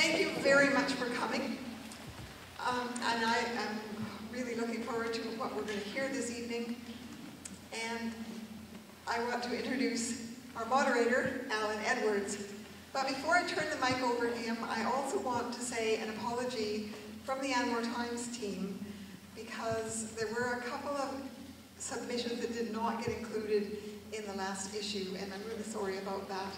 thank you very much for coming. And I am really looking forward to what we're going to hear this evening. And I want to introduce our moderator, Alan Edwards. But before I turn the mic over to him, I also want to say an apology from the Anmore Times team, because there were a couple of submissions that did not get included in the last issue, and I'm really sorry about that.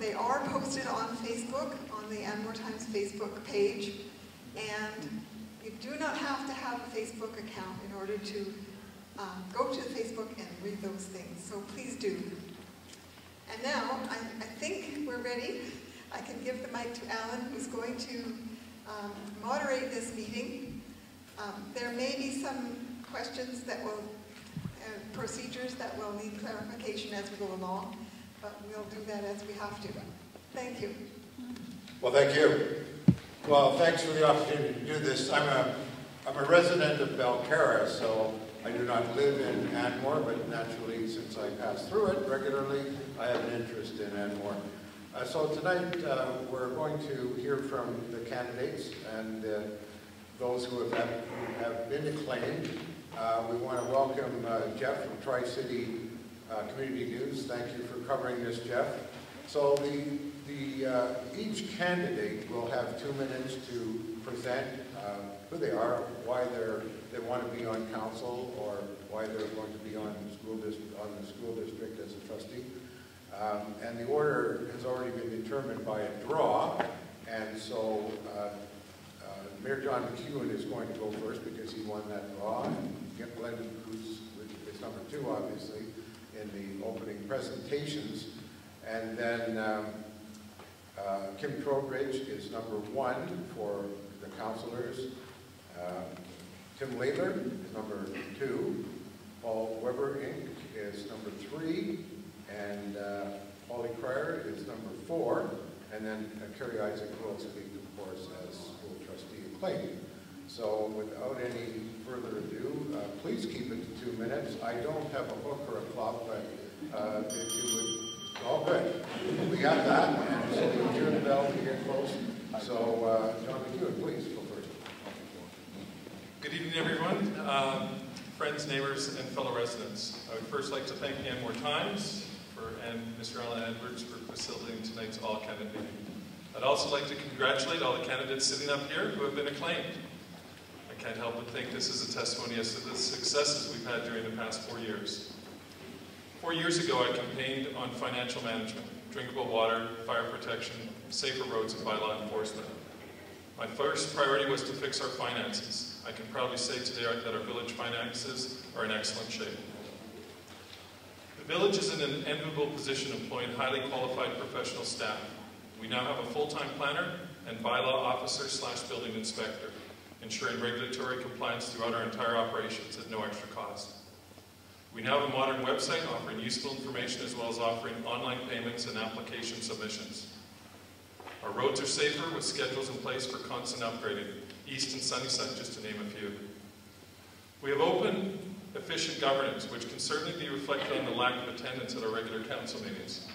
They are posted on Facebook, on the Anmore Times Facebook page, and you do not have to have a Facebook account in order to go to Facebook and read those things, so please do. And now, I think we're ready. I can give the mic to Alan, who's going to moderate this meeting. There may be some questions that will, procedures that will need clarification as we go along, but we'll do that as we have to. Thank you. Well, thank you. Well, thanks for the opportunity to do this. I'm a resident of Belcarra, so I do not live in Anmore, but naturally, since I pass through it regularly, I have an interest in Anmore. So tonight, we're going to hear from the candidates and those who have been acclaimed. We want to welcome Jeff from Tri-City Community News. Thank you for covering this, Jeff. So each candidate will have 2 minutes to present who they are, why they want to be on council, or why they're going to be on the school district as a trustee. And the order has already been determined by a draw, and so Mayor John McEwen is going to go first because he won that draw, and get Glendon, who's number 2, obviously, in the opening presentations. And then Kim Trowbridge is number 1 for the councillors. Tim Layler is number 2. Paul Weber Inc. is number 3. And Polly Cryer is number 4. And then Carrie Isaac will speak, of course, as school trustee acclaimed. So without any further ado, please keep it to 2 minutes. I don't have a hook or a clock, but if you would, all good. We got that, and so you'll hear the bell to get close. So John McEwen, please go first. Good evening, everyone. Friends, neighbors, and fellow residents. I would first like to thank the Anmore Times and Mr. Alan Edwards for facilitating tonight's all-candidate meeting. I'd also like to congratulate all the candidates sitting up here who have been acclaimed. I can't help but think this is a testimony as to the successes we've had during the past 4 years. 4 years ago, I campaigned on financial management, drinkable water, fire protection, safer roads, and bylaw enforcement. My first priority was to fix our finances. I can proudly say today that our village finances are in excellent shape. The village is in an enviable position employing highly qualified professional staff. We now have a full-time planner and bylaw officer/building inspector, ensuring regulatory compliance throughout our entire operations at no extra cost. We now have a modern website offering useful information as well as offering online payments and application submissions. Our roads are safer with schedules in place for constant upgrading, East and Sunnyside, just to name a few. We have open, efficient governance, which can certainly be reflected on the lack of attendance at our regular council meetings.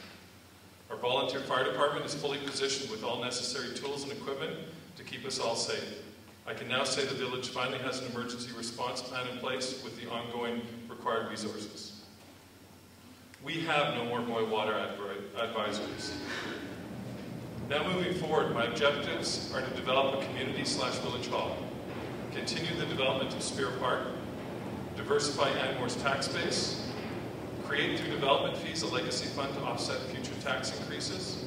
Our volunteer fire department is fully positioned with all necessary tools and equipment to keep us all safe. I can now say the village finally has an emergency response plan in place with the ongoing required resources. We have no more boil water advisories. Now moving forward, my objectives are to develop a community/village hall, continue the development of Spear Park, diversify Anmore's tax base, create through development fees a legacy fund to offset future tax increases,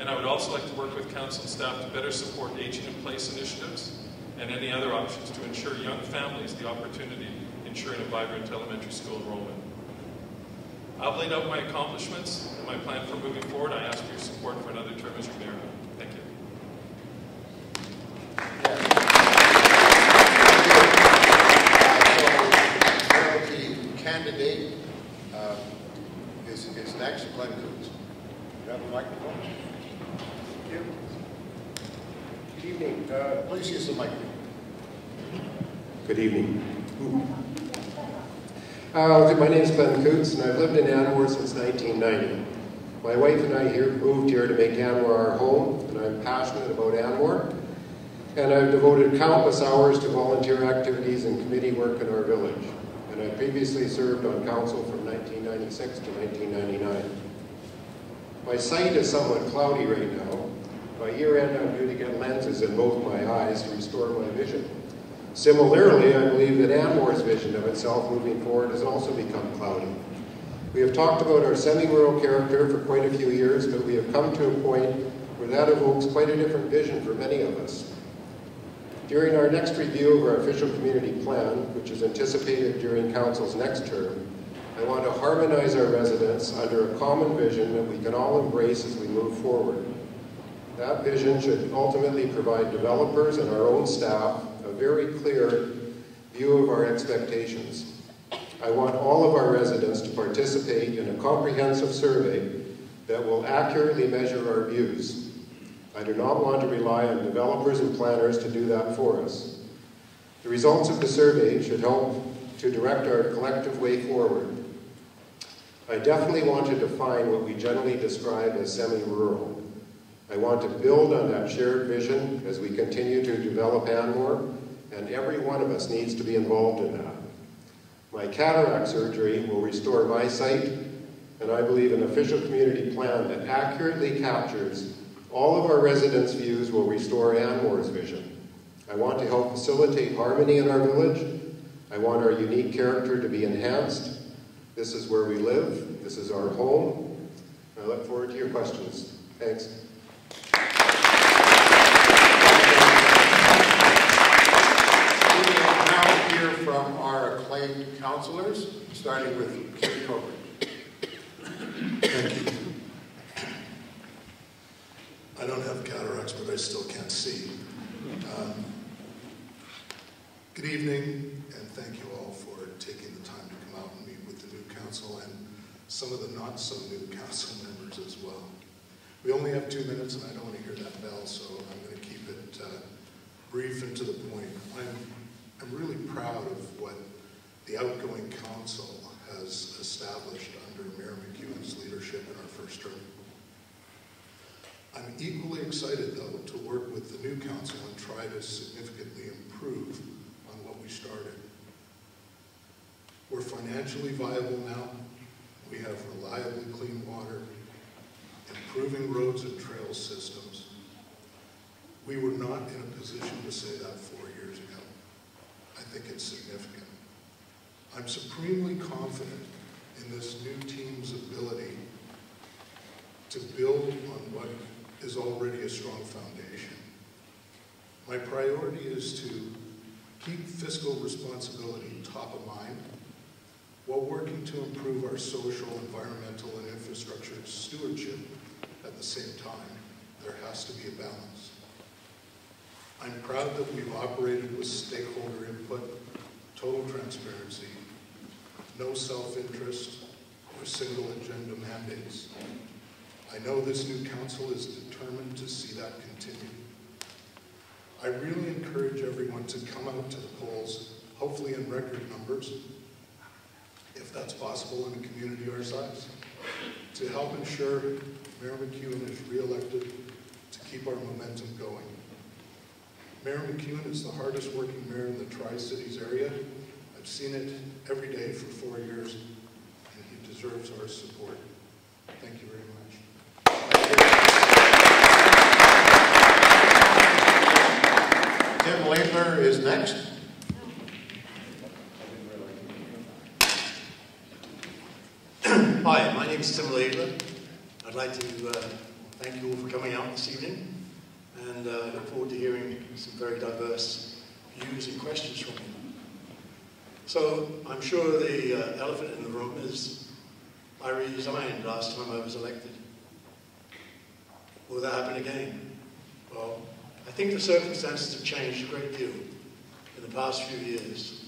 and I would also like to work with council and staff to better support aging in place initiatives and any other options to ensure young families the opportunity ensuring a vibrant elementary school enrollment. I've laid out my accomplishments and my plan for moving forward. I ask for your support for another term as your mayor. Thank you. The candidate is next, Glenn Coots. You have a microphone? Thank you. Good evening. Please use the microphone. Good evening. My name is Glenn Coots, and I've lived in Anmore since 1990. My wife and I moved here to make Anmore our home, and I'm passionate about Anmore. And I've devoted countless hours to volunteer activities and committee work in our village. And I previously served on council from 1996 to 1999. My sight is somewhat cloudy right now. By year end, I'm due to get lenses in both my eyes to restore my vision. Similarly, I believe that Anmore's vision of itself moving forward has also become cloudy. We have talked about our semi-rural character for quite a few years, but we have come to a point where that evokes quite a different vision for many of us. During our next review of our official community plan, which is anticipated during Council's next term, I want to harmonize our residents under a common vision that we can all embrace as we move forward. That vision should ultimately provide developers and our own staff a very clear view of our expectations. I want all of our residents to participate in a comprehensive survey that will accurately measure our views. I do not want to rely on developers and planners to do that for us. The results of the survey should help to direct our collective way forward. I definitely want to define what we generally describe as semi-rural. I want to build on that shared vision as we continue to develop Anmore, and every one of us needs to be involved in that. My cataract surgery will restore my sight, and I believe an official community plan that accurately captures all of our residents' views will restore Anmore's vision. I want to help facilitate harmony in our village. I want our unique character to be enhanced. This is where we live. This is our home. I look forward to your questions. Thanks. From our acclaimed councillors, starting with Kim Coburn. Thank you. I don't have cataracts, but I still can't see. Good evening, and thank you all for taking the time to come out and meet with the new council and some of the not-so-new council members as well. We only have 2 minutes, and I don't want to hear that bell, so I'm going to keep it brief and to the point. I'm really proud of what the outgoing council has established under Mayor McEwen's leadership in our first term. I'm equally excited, though, to work with the new council and try to significantly improve on what we started. We're financially viable now. We have reliably clean water, improving roads and trail systems. We were not in a position to say that 4 years ago. I think it's significant. I'm supremely confident in this new team's ability to build on what is already a strong foundation. My priority is to keep fiscal responsibility top of mind while working to improve our social, environmental, and infrastructure stewardship at the same time. There has to be a balance. I'm proud that we've operated with stakeholder input, total transparency, no self-interest, or single agenda mandates. I know this new council is determined to see that continue. I really encourage everyone to come out to the polls, hopefully in record numbers, if that's possible in a community our size, to help ensure Mayor McEwen is re-elected to keep our momentum going. Mayor McEwen is the hardest working mayor in the Tri-Cities area. I've seen it every day for 4 years, and he deserves our support. Thank you very much. Tim Laidler is next. Hi, my name is Tim Laidler. I'd like to thank you all for coming out this evening, and I look forward to hearing some very diverse views and questions from you. So I'm sure the elephant in the room is I resigned last time I was elected. Will that happen again? Well, I think the circumstances have changed a great deal in the past few years.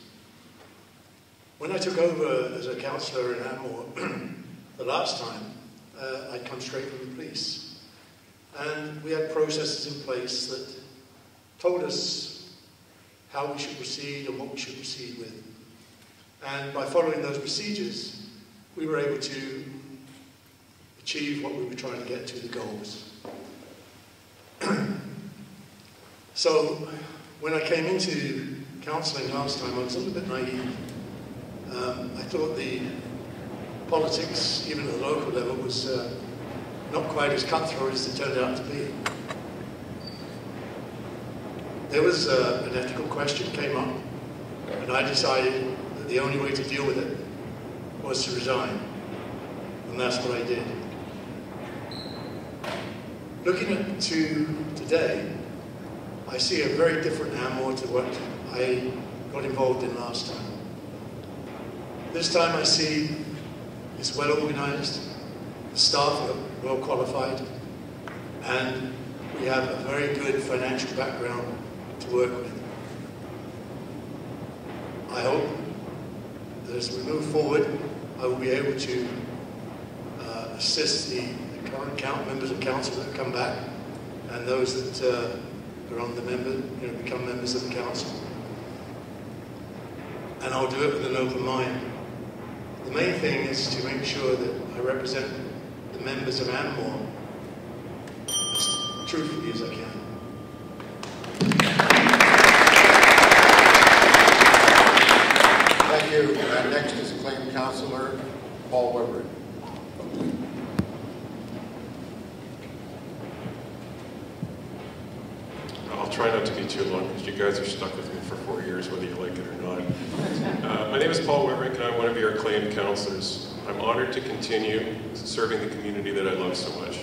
When I took over as a councillor in Anmore the last time, I'd come straight from the police. And we had processes in place that told us how we should proceed and what we should proceed with. And by following those procedures, we were able to achieve what we were trying to get to, the goals. So when I came into counselling last time, I was a little bit naive. I thought the politics, even at the local level, was not quite as cutthroat as it turned out to be. There was an ethical question came up, and I decided that the only way to deal with it was to resign, and that's what I did. Looking to today, I see a very different Anmore to what I got involved in last time. This time I see it's well organized, the staff are well qualified, and we have a very good financial background to work with. I hope that as we move forward, I will be able to assist the current members of council that come back and those that are on the become members of the council. And I'll do it with an open mind. The main thing is to make sure that I represent the members of Anmore as truthfully as I can. Thank you. Next is acclaimed councillor Paul Weber. I'll try not to be too long because you guys are stuck with me for 4 years, whether you like it or not. My name is Paul Weber, and I'm one of your acclaimed councillors. I'm honored to continue serving the community that I love so much.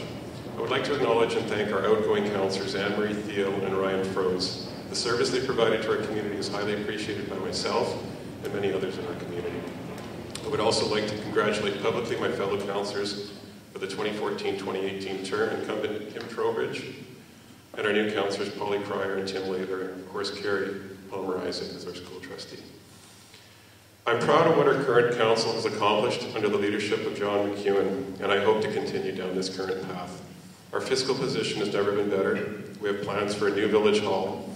I would like to acknowledge and thank our outgoing councillors, Anne-Marie Thiel and Ryan Froese. The service they provided to our community is highly appreciated by myself and many others in our community. I would also like to congratulate publicly my fellow councillors for the 2014-2018 term, incumbent Kim Trowbridge, and our new councillors, Polly Cryer and Tim Lather, and of course Carrie Palmer-Isaac as our school trustee. I'm proud of what our current council has accomplished under the leadership of John McEwen, and I hope to continue down this current path. Our fiscal position has never been better. We have plans for a new village hall,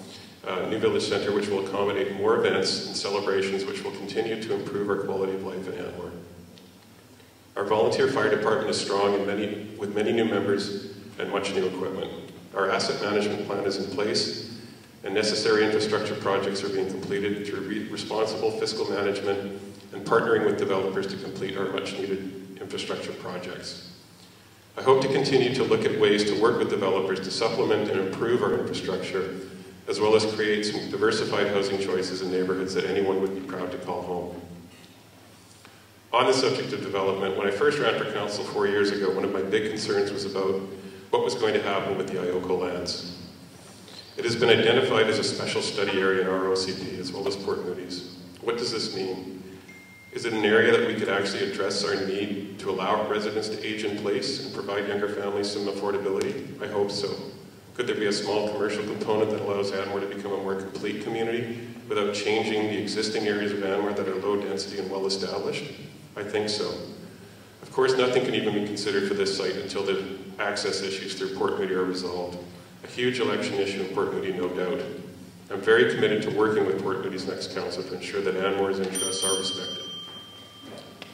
a new village centre which will accommodate more events and celebrations which will continue to improve our quality of life in Anmore. Our volunteer fire department is strong and with many new members and much new equipment. Our asset management plan is in place, and necessary infrastructure projects are being completed through responsible fiscal management and partnering with developers to complete our much-needed infrastructure projects. I hope to continue to look at ways to work with developers to supplement and improve our infrastructure, as well as create some diversified housing choices in neighborhoods that anyone would be proud to call home. On the subject of development, when I first ran for council 4 years ago, one of my big concerns was about what was going to happen with the Ioko lands. It has been identified as a special study area in our OCP, as well as Port Moody's. What does this mean? Is it an area that we could actually address our need to allow residents to age in place and provide younger families some affordability? I hope so. Could there be a small commercial component that allows Anmore to become a more complete community without changing the existing areas of Anmore that are low density and well established? I think so. Of course, nothing can even be considered for this site until the access issues through Port Moody are resolved. A huge election issue in Port Moody, no doubt. I'm very committed to working with Port Moody's next council to ensure that Anmore's interests are respected.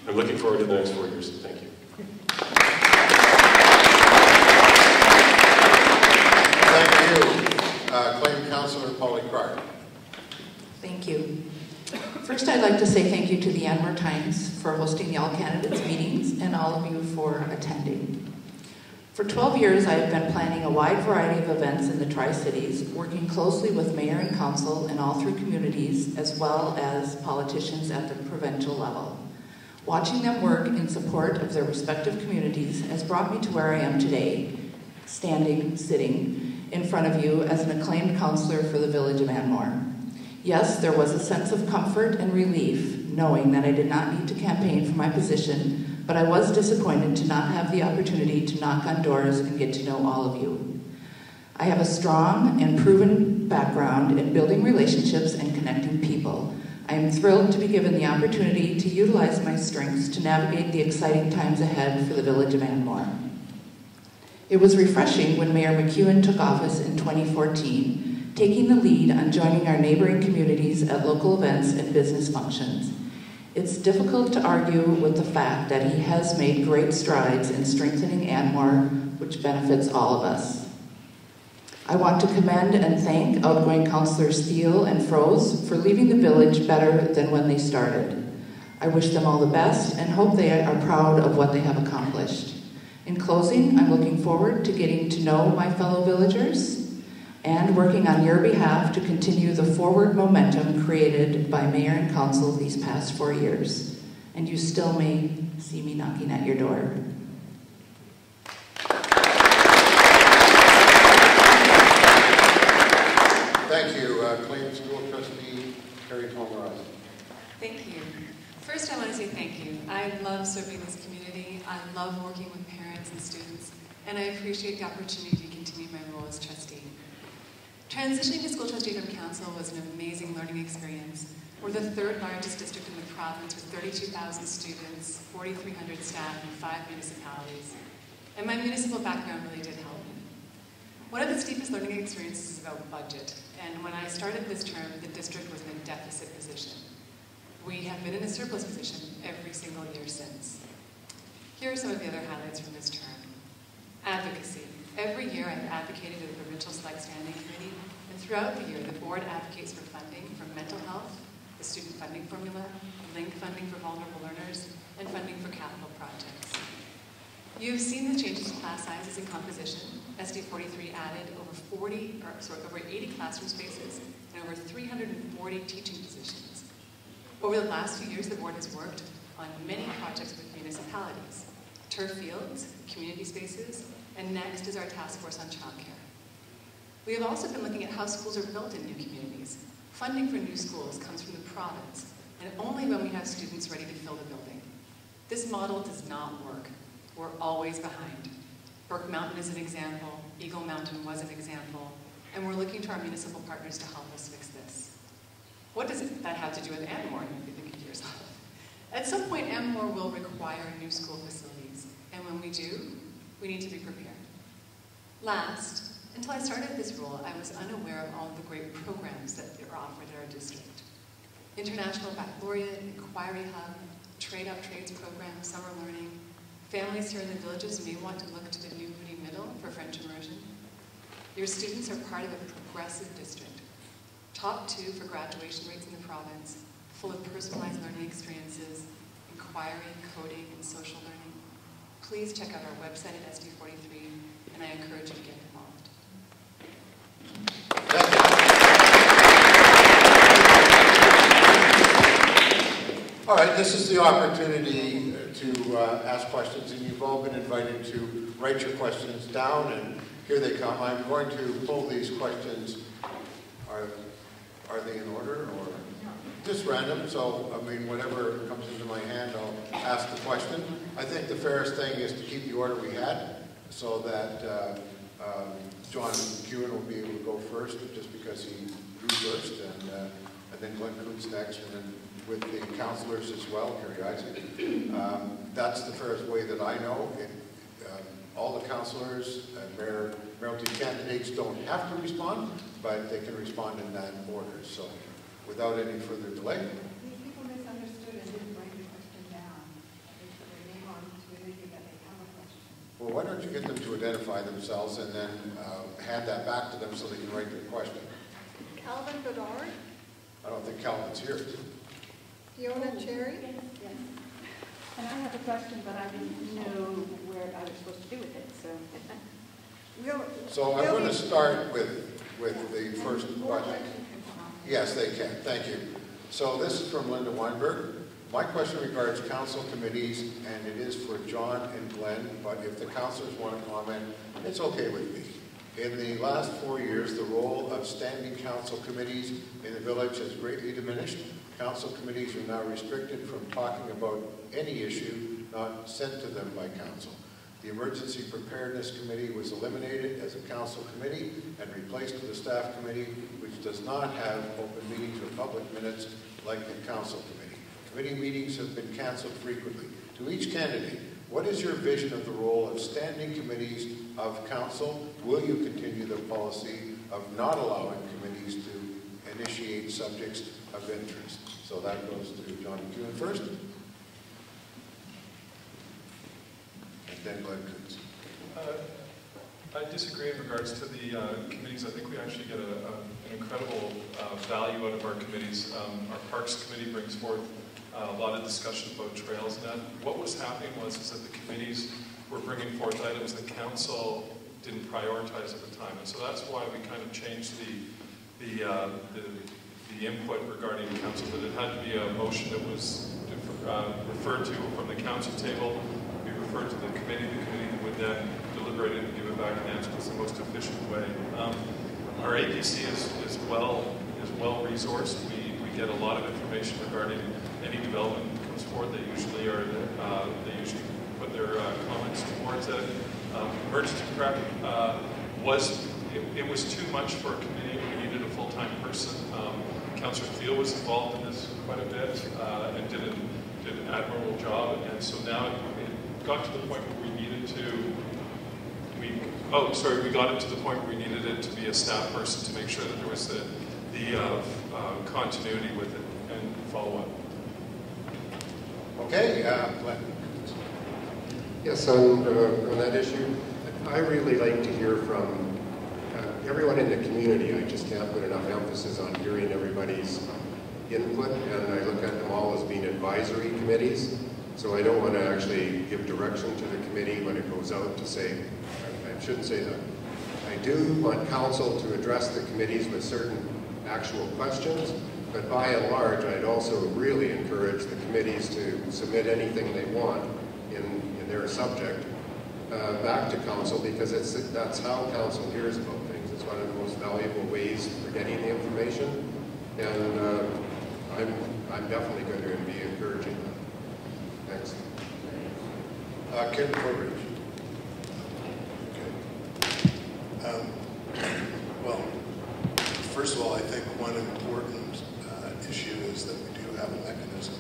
I'm looking forward to the next 4 years. Thank you. Thank you. Acclaimed councillor Polly Cryer. Thank you. First, I'd like to say thank you to the Anmore Times for hosting the All Candidates meetings and all of you for attending. For 12 years, I have been planning a wide variety of events in the Tri-Cities, working closely with mayor and council in all three communities, as well as politicians at the provincial level. Watching them work in support of their respective communities has brought me to where I am today, sitting in front of you as an acclaimed councillor for the village of Anmore. Yes, there was a sense of comfort and relief knowing that I did not need to campaign for my position, but I was disappointed to not have the opportunity to knock on doors and get to know all of you. I have a strong and proven background in building relationships and connecting people. I am thrilled to be given the opportunity to utilize my strengths to navigate the exciting times ahead for the village of Anmore. It was refreshing when Mayor McEwen took office in 2014, taking the lead on joining our neighboring communities at local events and business functions. It's difficult to argue with the fact that he has made great strides in strengthening Anmore, which benefits all of us. I want to commend and thank outgoing Councillors Steele and Froese for leaving the village better than when they started. I wish them all the best and hope they are proud of what they have accomplished. In closing, I'm looking forward to getting to know my fellow villagers and working on your behalf to continue the forward momentum created by Mayor and Council these past 4 years. And you still may see me knocking at your door. Thank you. Claim School Trustee Carrie Pomeroy. Thank you. First, I want to say thank you. I love serving this community. I love working with parents and students, and I appreciate the opportunity to continue my role as trustee. Transitioning to school trustee from council was an amazing learning experience. We're the third largest district in the province with 32,000 students, 4,300 staff, and 5 municipalities. And my municipal background really did help me. One of the steepest learning experiences is about budget. And when I started this term, the district was in a deficit position. We have been in a surplus position every single year since. Here are some of the other highlights from this term. Advocacy. Every year I've advocated at the Provincial Select Standing Committee, and throughout the year the board advocates for funding for mental health, the student funding formula, link funding for vulnerable learners, and funding for capital projects. You've seen the changes to class sizes and composition. SD 43 added over 80 classroom spaces and over 340 teaching positions. Over the last few years, the board has worked on many projects with municipalities, turf fields, community spaces, and next is our task force on childcare. We have also been looking at how schools are built in new communities. Funding for new schools comes from the province, and only when we have students ready to fill the building. This model does not work. We're always behind. Burke Mountain is an example, Eagle Mountain was an example, and we're looking to our municipal partners to help us fix this. What does that have to do with Anmore, you can think of yourself? At some point, Anmore will require new school facilities, and when we do, we need to be prepared. Last, until I started this role, I was unaware of all of the great programs that are offered at our district. International Baccalaureate, Inquiry Hub, Trade Up Trades Program, Summer Learning. Families here in the villages may want to look to the new Moody Middle for French immersion. Your students are part of a progressive district. Top 2 for graduation rates in the province, full of personalized learning experiences, inquiry, coding, and social learning. Please check out our website at SD43, and I encourage you to get involved. All right, this is the opportunity to ask questions, and you've all been invited to write your questions down, and here they come. I'm going to pull these questions. Are they in order or just random? So, I mean, whatever comes into my hand, I'll ask the question. I think the fairest thing is to keep the order we had so that John McEwen will be able to go first just because he drew first, and then Glenn Kuntz next, and then with the councillors as well, Kerry Isaac. That's the fairest way that I know. All the councillors and mayoralty candidates don't have to respond, but they can respond in that order. So, without any further delay. These people misunderstood and didn't write the question down. They put their name on to indicate that they have a question. Well, why don't you get them to identify themselves and then hand that back to them so they can write their question. Calvin Bedard, I don't think Calvin's here. Fiona Cherry. Yes. And I have a question, but I didn't know where I was supposed to do with it, so. So I'm going to start with the first question. Yes, they can. Thank you. So this is from Linda Weinberg. My question regards council committees, and it is for John and Glenn, but if the councillors want to comment, it's okay with me. In the last 4 years, the role of standing council committees in the village has greatly diminished. Council committees are now restricted from talking about any issue not sent to them by council. The Emergency Preparedness Committee was eliminated as a council committee and replaced with a staff committee which does not have open meetings or public minutes like the council committee. Committee meetings have been canceled frequently. To each candidate, what is your vision of the role of standing committees of council? Will you continue the policy of not allowing committees to initiate subjects of interest. So that goes to John Kuhn first, and then Glenn Coons. I disagree in regards to the committees. I think we actually get an incredible value out of our committees. Our Parks Committee brings forth a lot of discussion about trails, and that what was happening was is that the committees were bringing forth items that council didn't prioritize at the time, and so that's why we kind of changed the input regarding council, that it had to be a motion that was referred to from the council table, be referred to the committee would then deliberate it and give it back and answer was the most efficient way. Our APC is well resourced. We get a lot of information regarding any development that comes forward. They usually put their comments towards it. Emergency prep it was too much for a committee. We needed a full-time person. Councillor Thiel was involved in this quite a bit and did an admirable job. And so now it got to the point where we needed to. We got it to the point where we needed it to be a staff person to make sure that there was the continuity with it and follow-up. Okay, Glenn. Yes, on that issue, I really like to hear from everyone in the community. I just can't put enough emphasis on hearing everybody's input, and I look at them all as being advisory committees. So I don't want to actually give direction to the committee when it goes out to say, I shouldn't say that. I do want council to address the committees with certain actual questions, but by and large, I'd also really encourage the committees to submit anything they want in their subject back to council, because that's how council hears about things. It's one of the most valuable ways for getting the information, and I'm definitely going to be encouraging that. Thanks. Ken Corbridge. Well, first of all, I think one important issue is that we do have a mechanism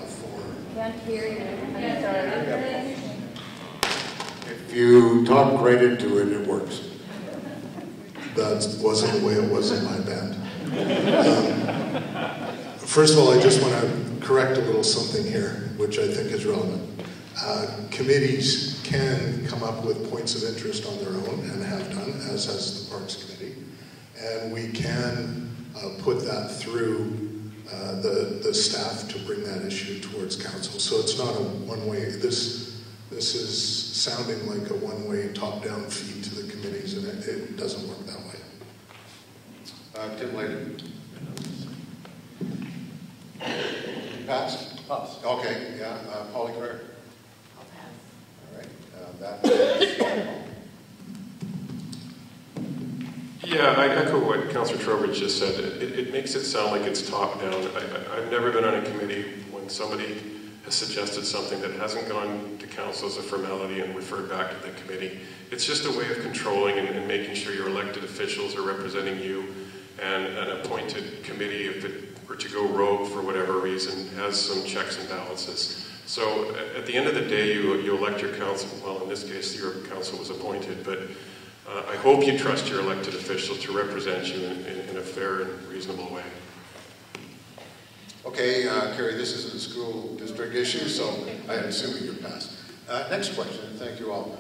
for... Can't hear you. I'm sorry. If you talk right into it, it works. That wasn't the way it was in my band. First of all, I just want to correct a little something here, which I think is relevant. Committees can come up with points of interest on their own, and have done, as has the Parks Committee. And we can put that through the staff to bring that issue towards council. So it's not a one-way. This is sounding like a one-way top-down feed to the committees, and it doesn't work that way. Tim Layton. Pass? Pass. Okay, yeah. Polly Clare. I'll pass. All right. Yeah, I echo what Councillor Trowbridge just said. It makes it sound like it's top-down. I've never been on a committee when somebody has suggested something that hasn't gone to council as a formality and referred back to the committee. It's just a way of controlling and making sure your elected officials are representing you, and an appointed committee, if it were to go rogue for whatever reason, has some checks and balances. So at the end of the day, you elect your council. Well, in this case, your council was appointed, but I hope you trust your elected officials to represent you in a fair and reasonable way. Okay, Carrie, this is a school district issue, so I assume you pass. Next question, thank you all.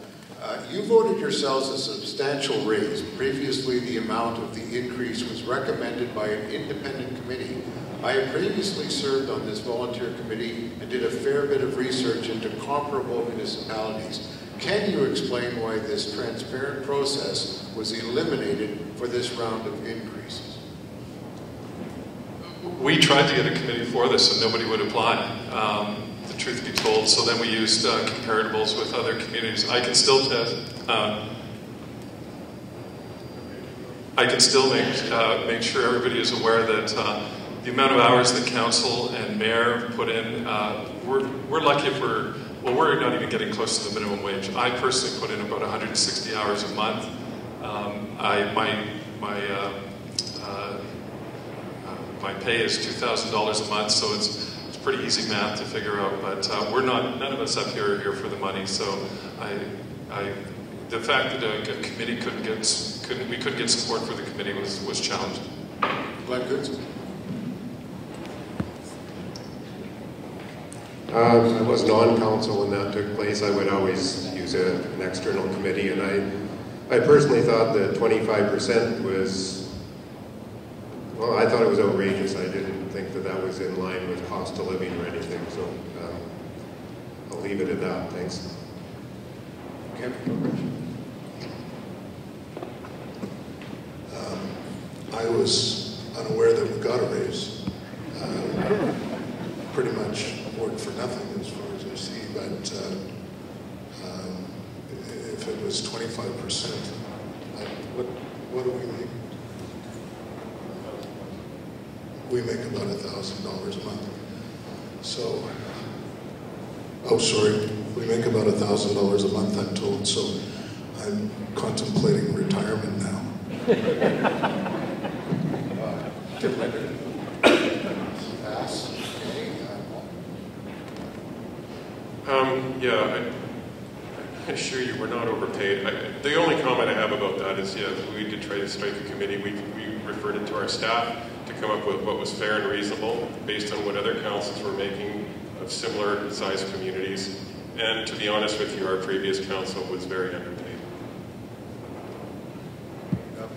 You voted yourselves a substantial raise. Previously, the amount of the increase was recommended by an independent committee. I have previously served on this volunteer committee and did a fair bit of research into comparable municipalities. Can you explain why this transparent process was eliminated for this round of increases? We tried to get a committee for this and nobody would apply, the truth be told. So then we used comparables with other communities. I can still make sure everybody is aware that the amount of hours that council and mayor put in, we're lucky if we're not even getting close to the minimum wage. I personally put in about 160 hours a month. My pay is $2,000 a month, so it's pretty easy math to figure out. But none of us up here are here for the money. So the fact that a committee we couldn't get support for the committee was challenging. Glenn Goods. I was non-council when that took place. I would always use an external committee, and I personally thought that 25% was, well, I thought it was outrageous. I didn't think that that was in line with cost of living or anything, so I'll leave it at that. Thanks. Okay. I was unaware that we got a raise. Pretty much worked for nothing as far as I see, but if it was 25%, what do we make? We make about $1,000 a month. So, oh sorry, we make about $1,000 a month, I'm told, so I'm contemplating retirement now. Pass. Yeah, I assure you we're not overpaid. The only comment I have about that is, yeah, we did try to strike a committee. We referred it to our staff to come up with what was fair and reasonable based on what other councils were making of similar sized communities. And to be honest with you, our previous council was very underpaid.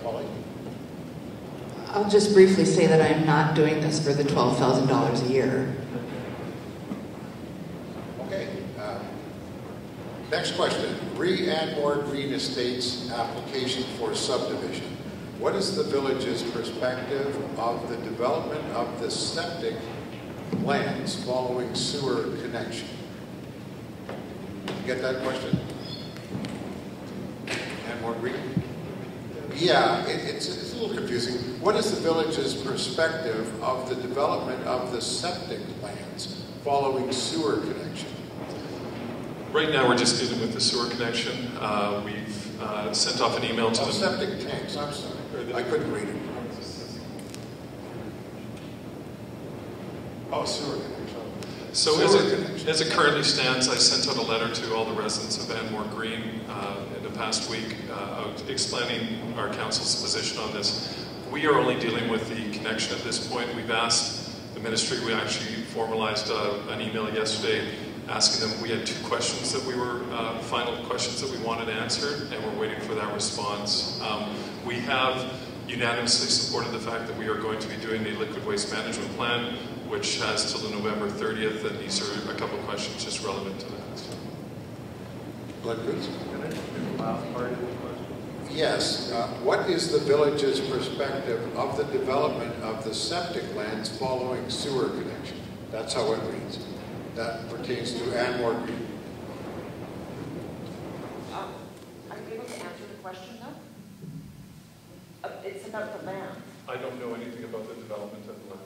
Polly? I'll just briefly say that I am not doing this for the $12,000 a year. Okay. Next question. Anmore Green Estates application for subdivision. What is the village's perspective of the development of the septic lands following sewer connection? Get that question? Anmore Green? Yeah, it's a little confusing. What is the village's perspective of the development of the septic lands following sewer connection? Right now, we're just dealing with the sewer connection. We've sent off an email to them. Septic tanks, I'm sorry. I couldn't read it. Oh, sewer connection. So as it currently stands, I sent out a letter to all the residents of Anmore Green in the past week explaining our council's position on this. We are only dealing with the connection at this point. We've asked the ministry, we actually formalized an email yesterday asking them, we had two questions that we were, final questions that we wanted answered, and we're waiting for that response. We have unanimously supported the fact that we are going to be doing the liquid waste management plan, which has till the November 30th, and these are a couple of questions just relevant to that. Glenn Goods? Yes. What is the village's perspective of the development of the septic lands following sewer connection? That's how it reads. That pertains to Anmore Green. Are you able to answer the question though? It's about the land. I don't know anything about the development of the land.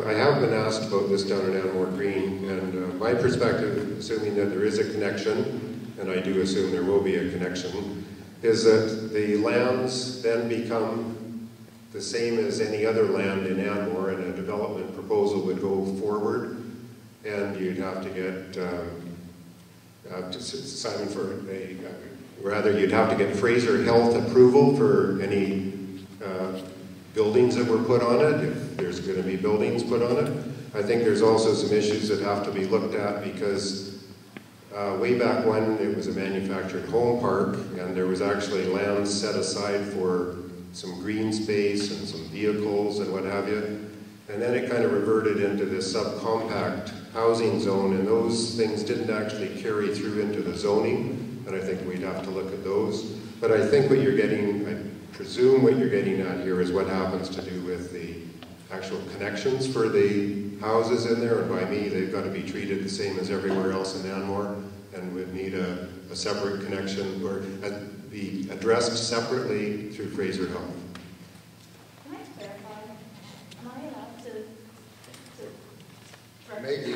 I have been asked about this down in Anmore Green, and my perspective, assuming that there is a connection, and I do assume there will be a connection, is that the lands then become the same as any other land in Anmore, and a development proposal would go forward, and you'd have to get Simon for a rather you'd have to get Fraser Health approval for any buildings that were put on it, if there's going to be buildings put on it. I think there's also some issues that have to be looked at because way back when it was a manufactured home park, and there was actually land set aside for some green space and some vehicles and what have you. And then it kind of reverted into this subcompact housing zone, and those things didn't actually carry through into the zoning, and I think we'd have to look at those. But I think what you're getting, I presume what you're getting at here is what happens to do with the actual connections for the houses in there, and by me, they've got to be treated the same as everywhere else in Anmore, and would need a separate connection, or be addressed separately through Fraser Health. Can I clarify? Am I allowed to Maybe.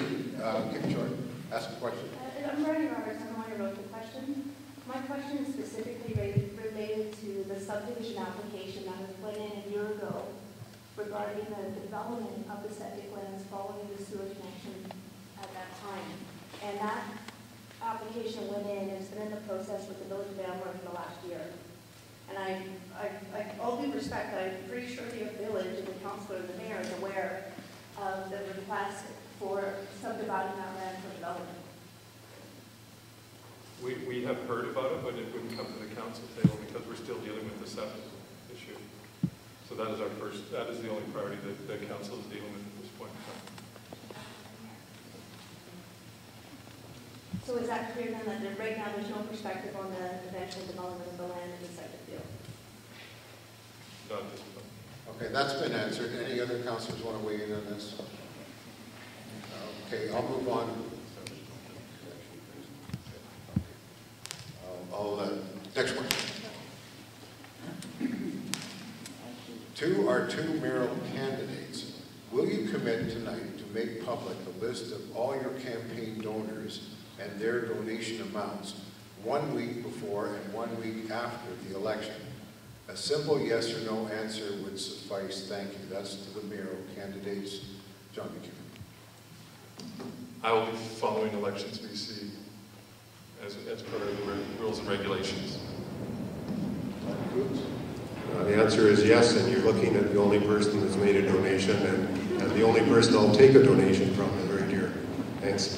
Keep it short. Ask a question. I'm Bernie Roberts. I'm the one who wrote the question. My question is specifically related to the subdivision application that was put in a year ago regarding the development of the septic lands following the sewer connection at that time. And that application went in, and it's been in the process with the Village of Anmore for the last year. And all due respect, I'm pretty sure the village and the council and the mayor is aware of the request for subdividing that land for development. We have heard about it, but it wouldn't come to the council table because we're still dealing with the septic issue. So that is that is the only priority that the council is dealing with at this point in time. So is that clear then that right now there's no perspective on the eventual development of the land in the septic field? Not at this point. Okay, that's been answered. Any other councillors want to weigh in on this? Okay, I'll move on. Next one. Our two mayoral candidates. Will you commit tonight to make public a list of all your campaign donors and their donation amounts 1 week before and 1 week after the election? A simple yes or no answer would suffice. Thank you. That's to the mayoral candidates. John McKeown. I will be following Elections BC as per the rules and regulations. The answer is yes, and you're looking at the only person that's made a donation, and the only person I'll take a donation from is right here. Thanks.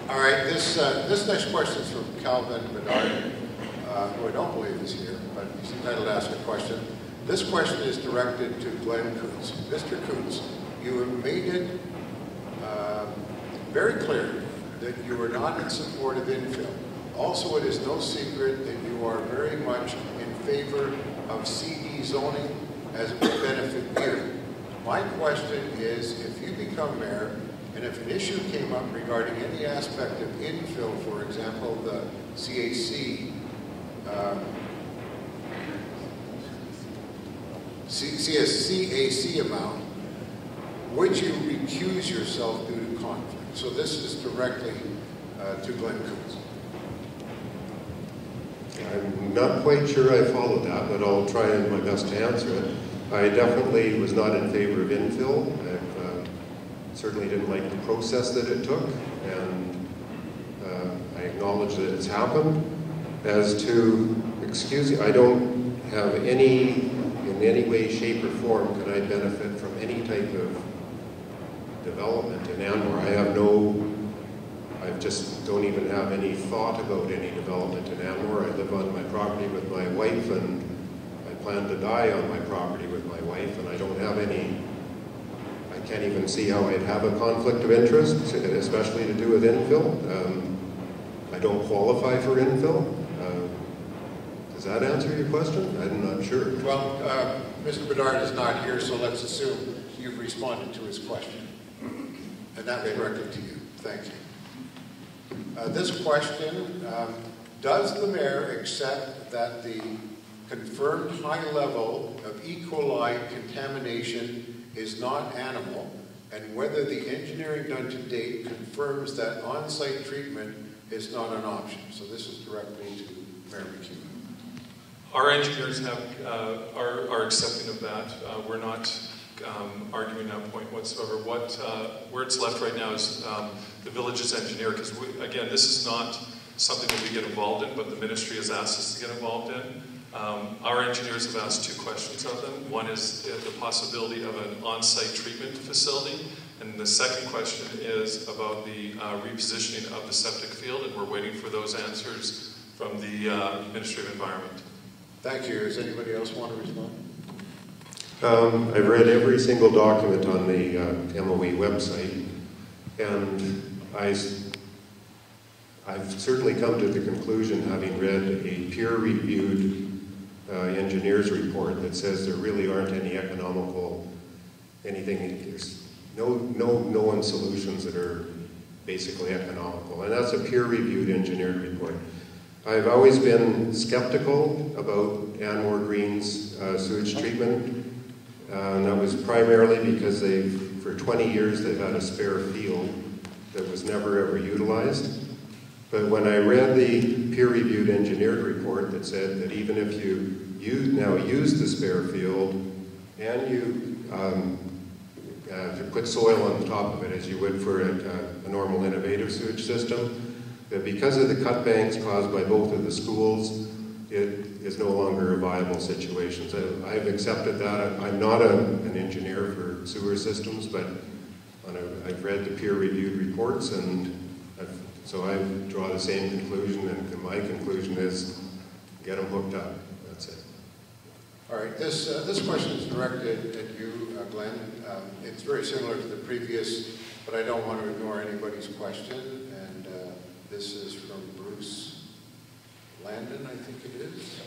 All right, this next question is from Calvin Bedard, who I don't believe is here, but he's entitled to ask a question. This question is directed to Glenn Coutts. Mr. Coutts, you have made it very clear that you are not in support of infill. Also, it is no secret that you are very much in favor of CD zoning as it would benefit you. My question is, if you become mayor, and if an issue came up regarding any aspect of infill, for example, the CAC, CAC amount, would you recuse yourself due to conflict? So this is directly to Glenn Coutts. I'm not quite sure I followed that, but I'll try my best to answer it. I definitely was not in favor of infill. I certainly didn't like the process that it took, and I acknowledge that it's happened. As to, I don't have in any way, shape, or form, can I benefit from any type of development in Anmore. I just don't even have any thought about any development in Anmore. I live on my property with my wife, and I plan to die on my property with my wife, and I don't have I can't even see how I'd have a conflict of interest, especially to do with infill. I don't qualify for infill. Does that answer your question? I'm not sure. Well, Mr. Bedard is not here, so let's assume you've responded to his question. And that was directed to you. Thank you. This question, does the mayor accept that the confirmed high level of E. coli contamination is not animal, and whether the engineering done to date confirms that on-site treatment is not an option? So this is directly to Mayor McKeown. Our engineers are accepting of that. We're not arguing that point whatsoever. Where it's left right now is the village's engineer, because again, this is not something that we get involved in, but the ministry has asked us to get involved in. Our engineers have asked two questions of them. One is the possibility of an on-site treatment facility, and the second question is about the repositioning of the septic field, and we're waiting for those answers from the Ministry of Environment. Thank you. Does anybody else want to respond? I've read every single document on the MOE website, and I've certainly come to the conclusion, having read a peer-reviewed engineer's report that says there really aren't any there's no known solutions that are basically economical, and that's a peer-reviewed engineered report. I've always been skeptical about Anmore Green's sewage treatment. And that was primarily because for 20 years, they've had a spare field that was never ever utilized. But when I read the peer-reviewed engineered report that said that even if you now use the spare field and you put soil on top of it as you would for a normal innovative sewage system, that because of the cutbanks caused by both of the schools, it is no longer a viable situation. So I've accepted that. I'm not an engineer for sewer systems, but I've read the peer-reviewed reports, and so I draw the same conclusion, and my conclusion is get them hooked up. That's it. All right, this question is directed at you, Glenn. It's very similar to the previous, but I don't want to ignore anybody's question. And this is from Bruce Landon, I think it is.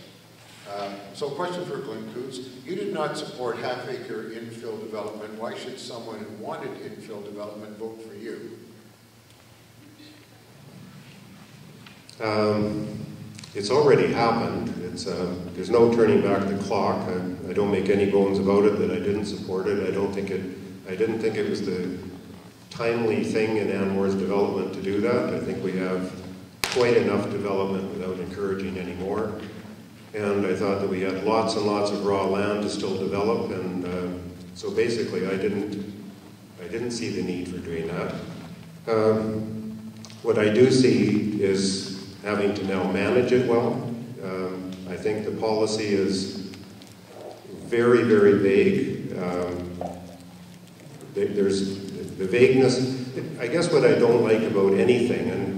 So question for Glenn Coots. You did not support half-acre infill development. Why should someone who wanted infill development vote for you? It's already happened. There's no turning back the clock. I don't make any bones about it that I didn't support it. I didn't think it was the timely thing in Anmore's development to do that. I think we have quite enough development without encouraging any more. And I thought that we had lots and lots of raw land to still develop, and so basically I didn't see the need for doing that. What I do see is having to now manage it well. I think the policy is very, very vague. There's the vagueness. I guess what I don't like about anything, and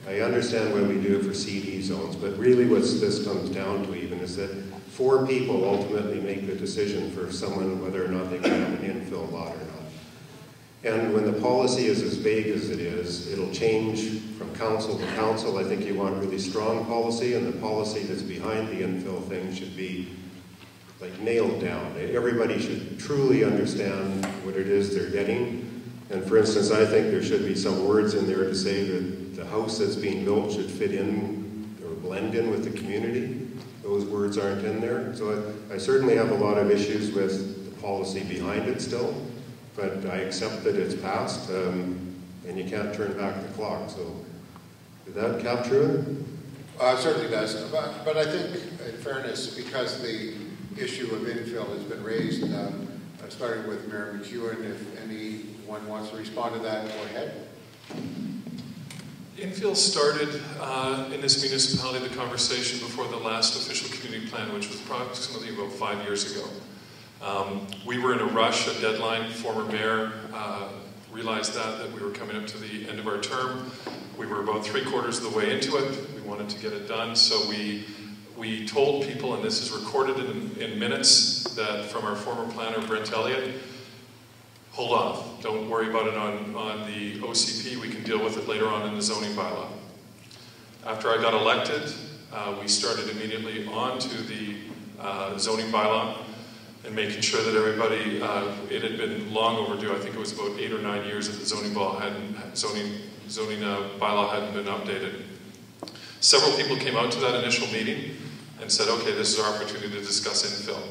I understand why we do it for CD zones, but really what this comes down to even is that 4 people ultimately make the decision for someone whether or not they can have an infill lot or not. And when the policy is as vague as it is, it'll change from council to council. I think you want really strong policy, and the policy that's behind the infill thing should be like nailed down. Everybody should truly understand what it is they're getting. And for instance, I think there should be some words in there to say that the house that's being built should fit in or blend in with the community. Those words aren't in there. So I certainly have a lot of issues with the policy behind it still, but I accept that it's passed, and you can't turn back the clock. So did that capture it? It certainly does. But I think, in fairness, because the issue of infill has been raised, starting with Mayor McEwen, if anyone wants to respond to that, go ahead. Infill started in this municipality, the conversation before the last official community plan, which was approximately about 5 years ago. We were in a rush, a deadline. Former mayor realized that we were coming up to the end of our term. We were about 3/4 of the way into it. We wanted to get it done, so we told people, and this is recorded in minutes, that from our former planner, Brent Elliott, hold off. Don't worry about it on the OCP. We can deal with it later on in the zoning bylaw. After I got elected, we started immediately on to the zoning bylaw and making sure that everybody, it had been long overdue. I think it was about 8 or 9 years that the zoning bylaw hadn't been updated. Several people came out to that initial meeting and said, okay, this is our opportunity to discuss infill.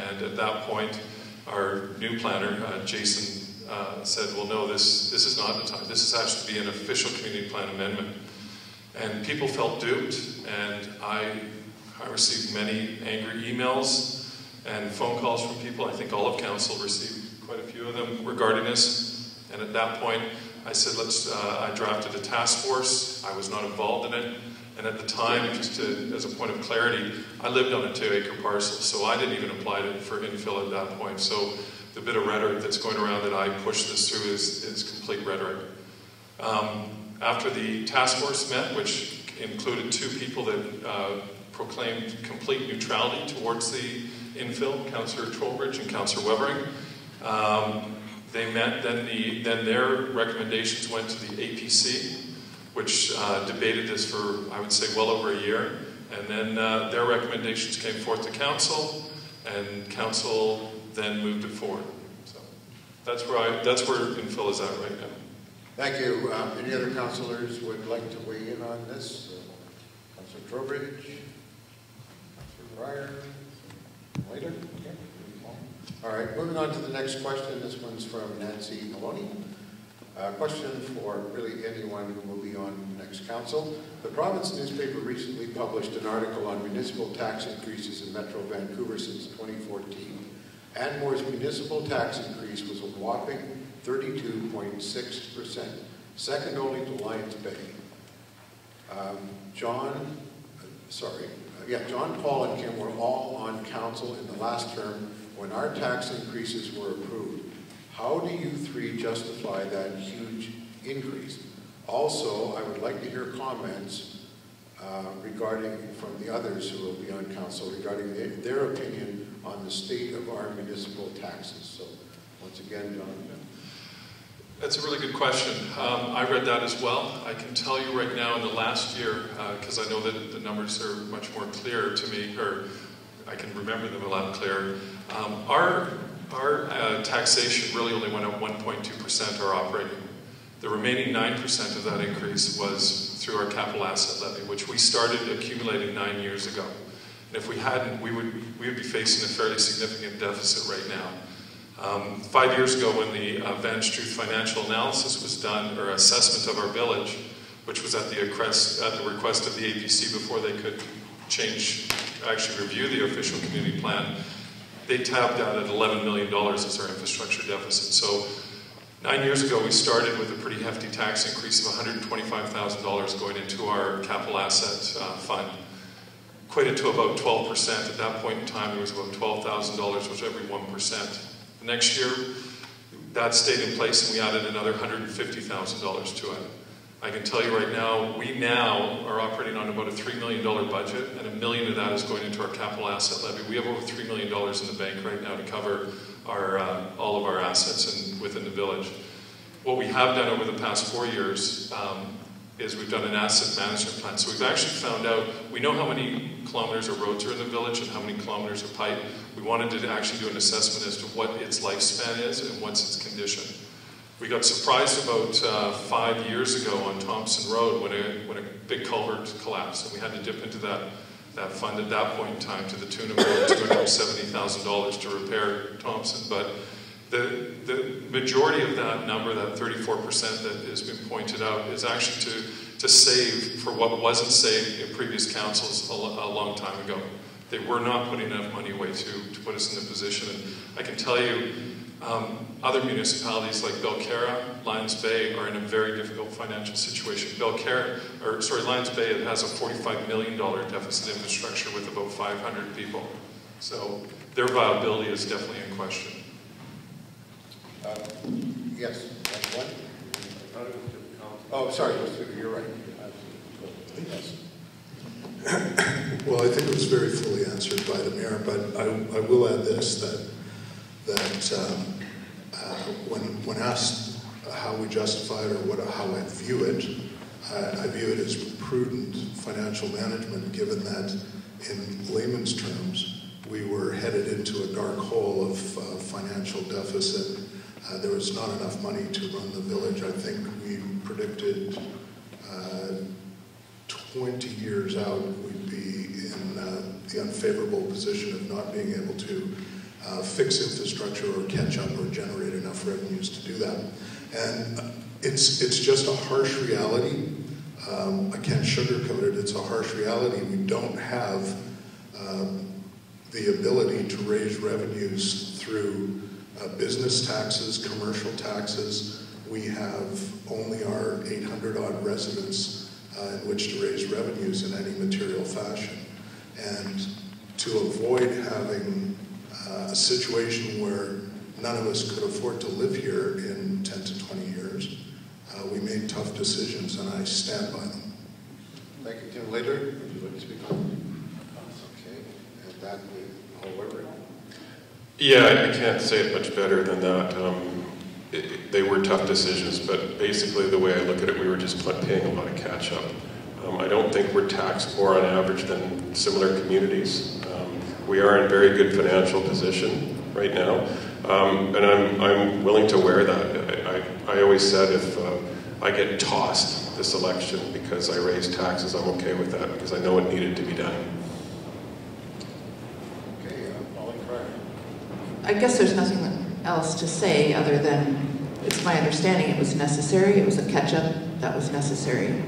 And at that point, our new planner, Jason, said, well, no, this is not the time. This has to be an official community plan amendment. And people felt duped, and I received many angry emails and phone calls from people. I think all of council received quite a few of them regarding this. And at that point, I said, I drafted a task force. I was not involved in it. And at the time, just as a point of clarity, I lived on a 2-acre parcel, so I didn't even apply for infill at that point. So the bit of rhetoric that's going around that I pushed this through is complete rhetoric. After the task force met, which included 2 people that proclaimed complete neutrality towards the infill, Councillor Trowbridge and Councillor Webering, they met, then their recommendations went to the APC, which debated this for, I would say, well over a year. And then their recommendations came forth to council, and council then moved it forward. So that's where infill is at right now. Thank you. Any other councillors would like to weigh in on this? Councillor Trowbridge, Councillor Breyer, later. Okay. All right, moving on to the next question. This one's from Nancy Maloney. Question for really anyone who will be on next council. The province newspaper recently published an article on municipal tax increases in Metro Vancouver since 2014. Anmore's municipal tax increase was a whopping 32.6%, second only to Lions Bay. John, Paul, and Kim were all on council in the last term when our tax increases were approved. How do you three justify that huge increase? Also, I would like to hear comments regarding from the others who will be on council regarding their opinion on the state of our municipal taxes. So, once again, John. That's a really good question. I read that as well. I can tell you right now in the last year, because I know that the numbers are much more clear to me, or I can remember them a lot clearer. Our taxation really only went up 1.2% our operating. The remaining 9% of that increase was through our capital asset levy, which we started accumulating 9 years ago. And if we hadn't, we would be facing a fairly significant deficit right now. 5 years ago, when the Vantage Truth financial analysis was done, or assessment of our village, which was at the request of the APC before they could actually review the official community plan, they tabbed out at $11 million as our infrastructure deficit. So 9 years ago, we started with a pretty hefty tax increase of $125,000 going into our capital asset fund, equated to about 12%. At that point in time, there was about $12,000, which every 1%. The next year, that stayed in place, and we added another $150,000 to it. I can tell you right now, we now are operating on about a $3 million budget, and $1 million of that is going into our capital asset levy. We have over $3 million in the bank right now to cover all of our assets within the village. What we have done over the past 4 years is we've done an asset management plan. So we've actually found out, we know how many kilometers of roads are in the village and how many kilometers of pipe. We wanted to actually do an assessment as to what its lifespan is and what's its condition. We got surprised about 5 years ago on Thompson Road when a big culvert collapsed, and we had to dip into that fund at that point in time to the tune of about $270,000 to repair Thompson. But the majority of that number, that 34% that has been pointed out, is actually to save for what wasn't saved in previous councils a long time ago. They were not putting enough money away to put us in the position. And I can tell you, other municipalities like Belcarra, Lions Bay are in a very difficult financial situation. Lions Bay has a $45 million deficit infrastructure with about 500 people. So their viability is definitely in question. Yes, that's one. Oh, sorry, you're right. Yes. Well, I think it was very fully answered by the mayor, but I will add this, that when asked how we justify it or how I view it, I view it as prudent financial management, given that in layman's terms, we were headed into a dark hole of financial deficit. There was not enough money to run the village. I think we predicted 20 years out we'd be in the unfavorable position of not being able to fix infrastructure or catch up or generate enough revenues to do that. And it's just a harsh reality. I can't sugarcoat it. It's a harsh reality. We don't have the ability to raise revenues through business taxes, commercial taxes. We have only our 800-odd residents in which to raise revenues in any material fashion. And to avoid having a situation where none of us could afford to live here in 10 to 20 years, we made tough decisions, and I stand by them. Thank you, Tim. Later, would you like to speak on? Okay, and that however. Yeah, I can't say it much better than that. They were tough decisions, but basically the way I look at it, we were just paying a lot of catch up. I don't think we're taxed more on average than similar communities. We are in very good financial position right now, and I'm willing to wear that. I always said if I get tossed this election because I raise taxes, I'm okay with that because I know it needed to be done. Okay, Pauline Fryer. I guess there's nothing else to say other than it's my understanding it was necessary. It was a catch-up that was necessary.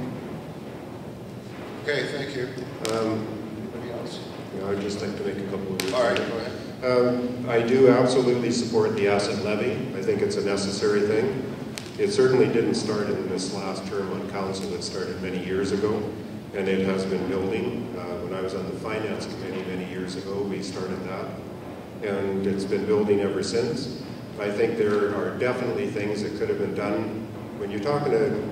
Okay, thank you. Anybody else? Yeah, I'd just like to make a couple of... All right, go ahead. I do absolutely support the asset levy. I think it's a necessary thing. It certainly didn't start in this last term on council. It started many years ago. and it has been building. When I was on the finance committee many years ago, we started that, and it's been building ever since. I think there are definitely things that could have been done. When you're talking to,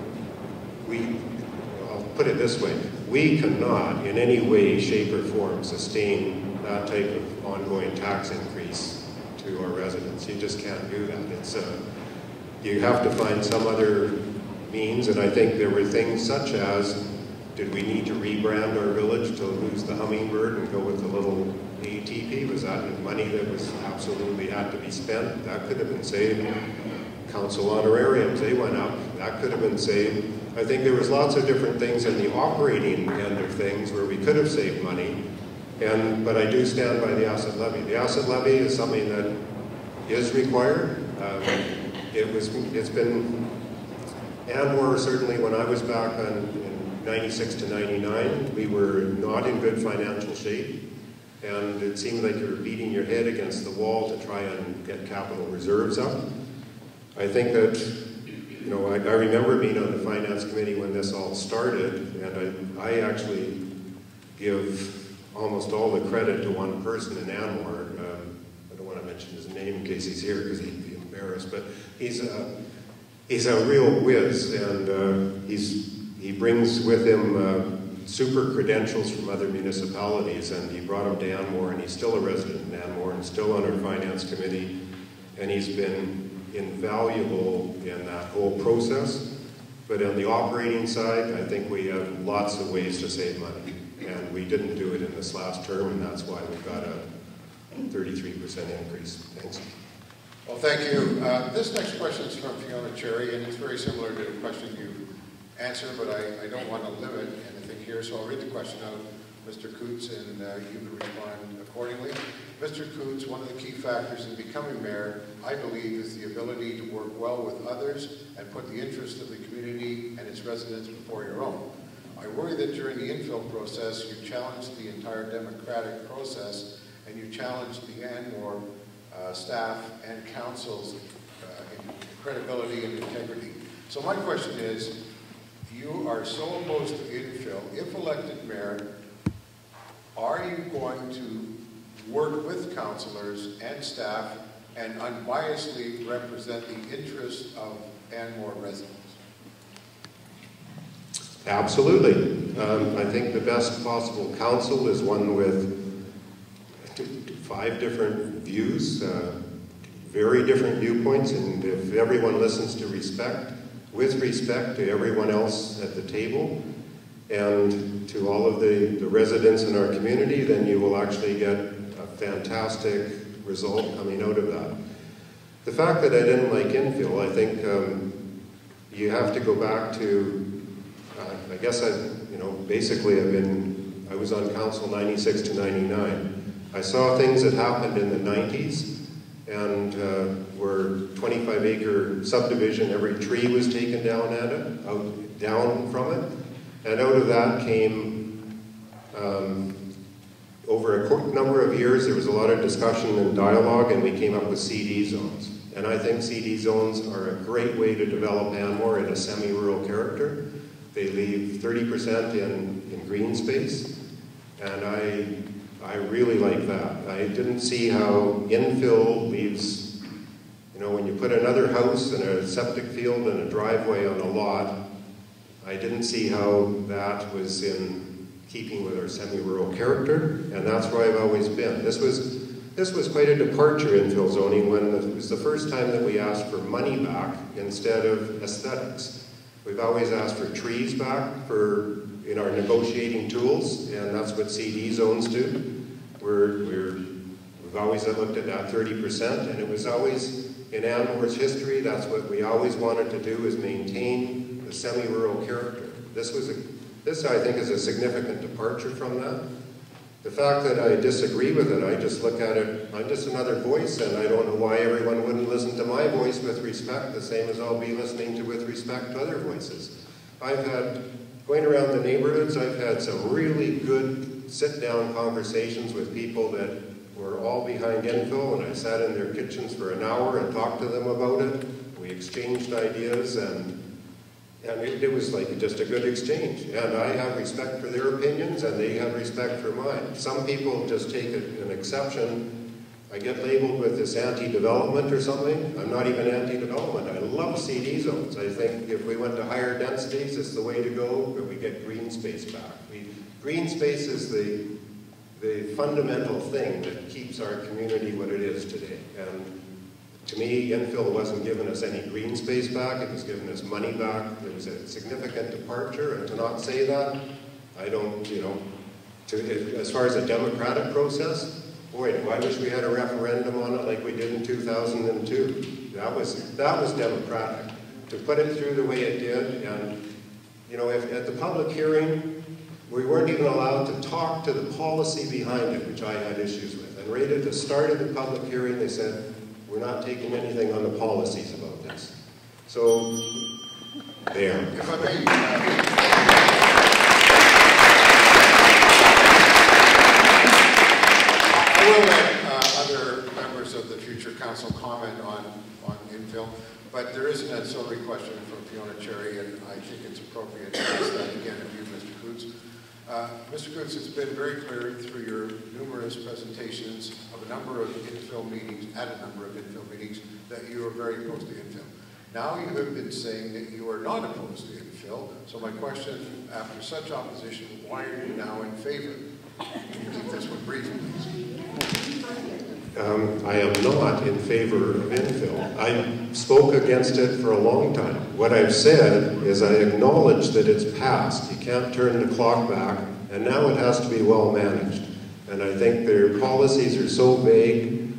I'll put it this way, we cannot in any way, shape, or form sustain that type of ongoing tax increase to our residents. You just can't do that. It's you have to find some other means, and I think there were things such as, did we need to rebrand our village to lose the hummingbird and go with the little ATP? Was that money that was absolutely had to be spent? That could have been saved. Council honorariums, they went up. That could have been saved. I think there was lots of different things in the operating end of things where we could have saved money. But I do stand by the asset levy. The asset levy is something that is required. It's been, Anmore, certainly when I was back in 96 to 99, we were not in good financial shape, and it seemed like you were beating your head against the wall to try and get capital reserves up. I think that, you know, I remember being on the finance committee when this all started, and I actually give almost all the credit to one person in Anmore. I don't want to mention his name in case he's here because he'd be embarrassed, but he's a real whiz, and he brings with him super credentials from other municipalities, and he brought him to Anmore, and he's still a resident in Anmore and still on our finance committee, and he's been invaluable in that whole process. But on the operating side, I think we have lots of ways to save money, and we didn't do it in this last term, and that's why we got a 33% increase. Thanks. Well, thank you. This next question is from Fiona Cherry, and it's very similar to the question you answered, but I don't want to limit anything here, so I'll read the question out, Mr. Coots, and you can respond accordingly. Mr. Coots, one of the key factors in becoming mayor, I believe, is the ability to work well with others and put the interest of the community and its residents before your own. I worry that during the infill process, you challenged the entire democratic process, and you challenged the Anmore staff and council's credibility and integrity. So my question is, you are so opposed to infill. If elected mayor, are you going to work with councillors and staff and unbiasedly represent the interests of Anmore residents? Absolutely. I think the best possible council is one with 5 different views, very different viewpoints, and if everyone listens to with respect to everyone else at the table and to all of the residents in our community, then you will actually get a fantastic result coming out of that. The fact that I didn't like infill, I think you have to go back to, I guess basically I was on council 96 to 99. I saw things that happened in the 90s, and where 25-acre subdivision, every tree was taken down down from it, and out of that came, over a number of years, there was a lot of discussion and dialogue, and we came up with CD zones. And I think CD zones are a great way to develop Anmore in a semi-rural character. They leave 30% in green space, and I really like that. I didn't see how infill leaves, when you put another house and a septic field and a driveway on a lot, I didn't see how that was in keeping with our semi-rural character, and that's where I've always been. This was quite a departure in infill zoning when it was the first time that we asked for money back instead of aesthetics. We've always asked for trees back in our negotiating tools, and that's what CD zones do. We've always looked at that 30%, and it was always, in Anmore's history, that's what we always wanted to do, is maintain the semi-rural character. This I think is a significant departure from that. The fact that I disagree with it, I just look at it, I'm just another voice, and I don't know why everyone wouldn't listen to my voice with respect, the same as I'll be listening to with respect to other voices. Going around the neighborhoods, I've had some really good sit-down conversations with people that were all behind infill, and I sat in their kitchens for an hour and talked to them about it. We exchanged ideas, and And it was like just a good exchange. And I have respect for their opinions, and they have respect for mine. Some people just take an exception. I get labeled with this anti-development or something. I'm not even anti-development. I love CD zones. I think if we went to higher densities, it's the way to go, but we get green space back. Green space is the fundamental thing that keeps our community what it is today. And to me, infill wasn't giving us any green space back. It was giving us money back. There was a significant departure, and to not say that, I don't, as far as a democratic process, boy, do I wish we had a referendum on it like we did in 2002. That was democratic. To put it through the way it did, and if at the public hearing, we weren't even allowed to talk to the policy behind it, which I had issues with. And right at the start of the public hearing, they said, we're not taking anything on the policies about this. So, there. If I may, I will let other members of the future council comment on infill, but there is an ancillary question from Fiona Cherry, and I think it's appropriate to ask that again of you, Mr. Coots. Mr. Coots, it's been very clear through your numerous presentations of a number of infill meetings, that you are very opposed to infill. Now you have been saying that you are not opposed to infill, so my question, after such opposition, why are you now in favor? Can you keep this one brief, please? I am not in favor of infill. I spoke against it for a long time. What I've said is I acknowledge that it's past. You can't turn the clock back, and now it has to be well managed. And I think their policies are so vague.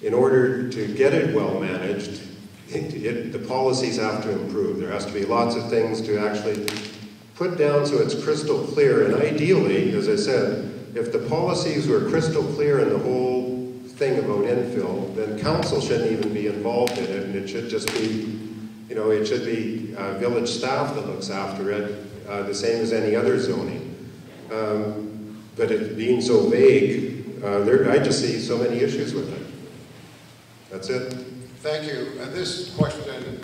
In order to get it well managed, the policies have to improve. There has to be lots of things to actually put down so it's crystal clear. And ideally, as I said, if the policies were crystal clear in the whole thing about infill, then council shouldn't even be involved in it, and it should just be, it should be village staff that looks after it, the same as any other zoning. But it being so vague, I just see so many issues with it. That's it. Thank you. This question,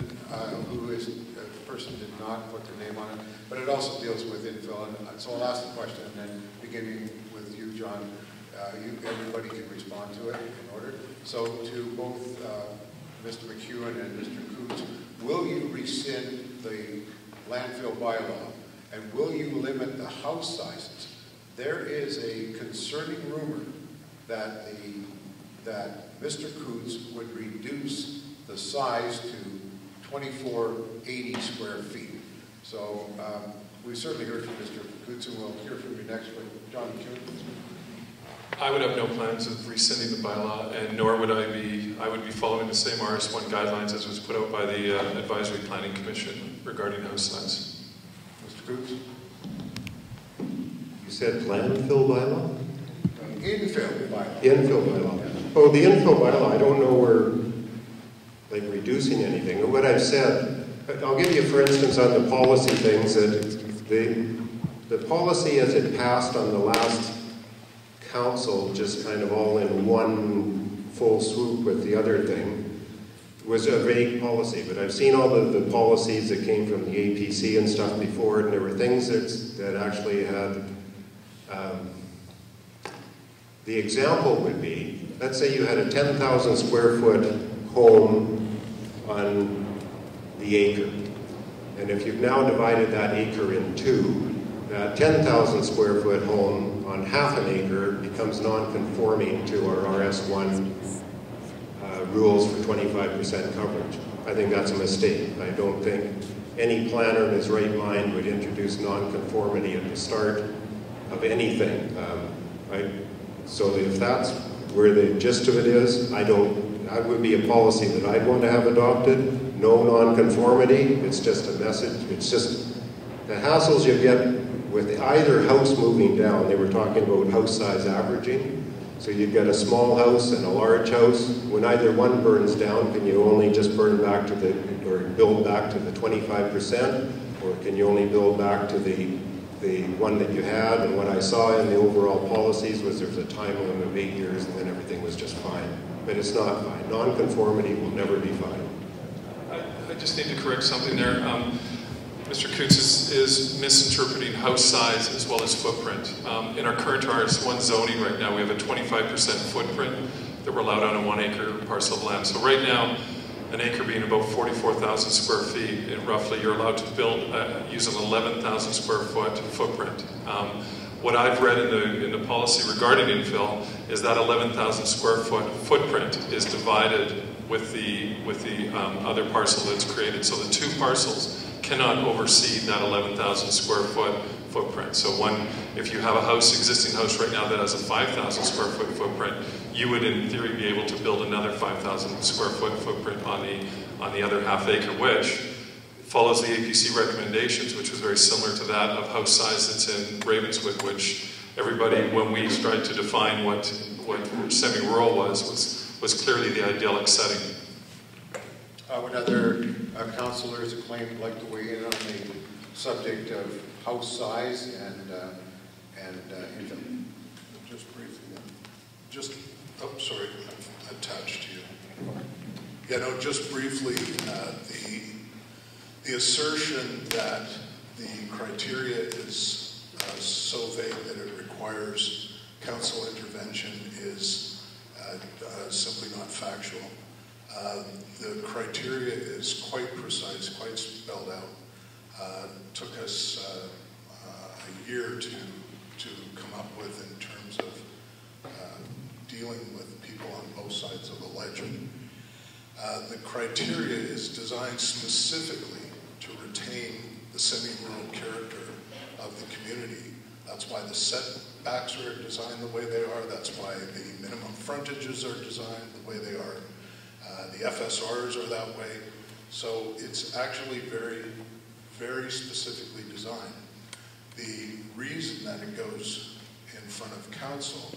who is, the person did not put their name on it, but it also deals with infill, and so I'll ask the question, and then beginning with you, John, everybody can respond to it in order. So to both Mr. McEwen and Mr. Coots, will you rescind the landfill bylaw, and will you limit the house sizes? There is a concerning rumor that Mr. Coots would reduce the size to 2480 square feet. So we certainly heard from Mr. Coots, and we'll hear from you next. But John McEwen. I would have no plans of rescinding the bylaw, and nor would I would be following the same RS1 guidelines as was put out by the Advisory Planning Commission regarding house size. Mr. Coots? You said landfill bylaw? Infill bylaw. Infill bylaw. Oh, the infill bylaw, I don't know we're reducing anything. What I've said, I'll give you for instance on the policy things, that the policy as it passed on the last council, just kind of all in one full swoop with the other thing, was a vague policy. But I've seen all the policies that came from the APC and stuff before, and there were things that actually had, the example would be, let's say you had a 10,000 square foot home on the acre. And if you've now divided that acre in two, that 10,000 square foot home on half an acre becomes non-conforming to our RS1 rules for 25% coverage. I think that's a mistake. I don't think any planner in his right mind would introduce non-conformity at the start of anything. So if that's where the gist of it is, that would be a policy that I'd want to have adopted. No non-conformity. It's just a message. It's just the hassles you get with either house moving down. They were talking about house size averaging. So you've got a small house and a large house. When either one burns down, can you only just burn back to or build back to the 25%? Or can you only build back to the one that you had? And what I saw in the overall policies was there was a time limit of 8 years, and then everything was just fine. But it's not fine. Non-conformity will never be fine. I just need to correct something there. Mr. Coots is misinterpreting house size as well as footprint. In our current RS1 zoning right now, we have a 25% footprint that we're allowed on a 1 acre parcel of land. So right now, an acre being about 44,000 square feet, and roughly you're allowed to build, use an 11,000 square foot footprint. What I've read in the policy regarding infill is that 11,000 square foot footprint is divided with the other parcel that's created. So the two parcels cannot oversee that 11,000 square foot footprint. So if you have a existing house right now that has a 5,000 square foot footprint, you would in theory be able to build another 5,000 square foot footprint on the other half acre, which follows the APC recommendations, which was very similar to that of house size that's in Ravenswood, which everybody, when we tried to define what semi-rural was clearly the idyllic setting. Would other councillors would like to weigh in on the subject of house size and income? Just briefly, sorry, I'm attached to you. Yeah, no, just briefly, the assertion that the criteria is so vague that it requires council intervention is simply not factual. The criteria is quite precise, quite spelled out. Took us a year to come up with in terms of dealing with people on both sides of the ledger. The criteria is designed specifically to retain the semi-rural character of the community. That's why the setbacks are designed the way they are. That's why the minimum frontages are designed the way they are. The FSRs are that way. So it's actually very, very specifically designed. The reason that it goes in front of council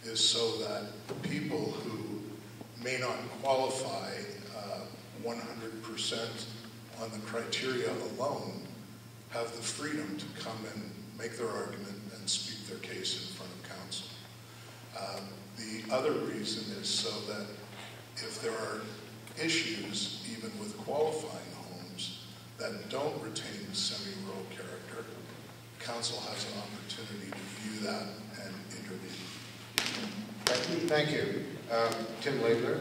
is so that people who may not qualify 100% on the criteria alone have the freedom to come and make their argument and speak their case in front of council. The other reason is so that if there are issues, even with qualifying homes, that don't retain the semi-rural character, council has an opportunity to view that and intervene. Thank you. Tim Laidler,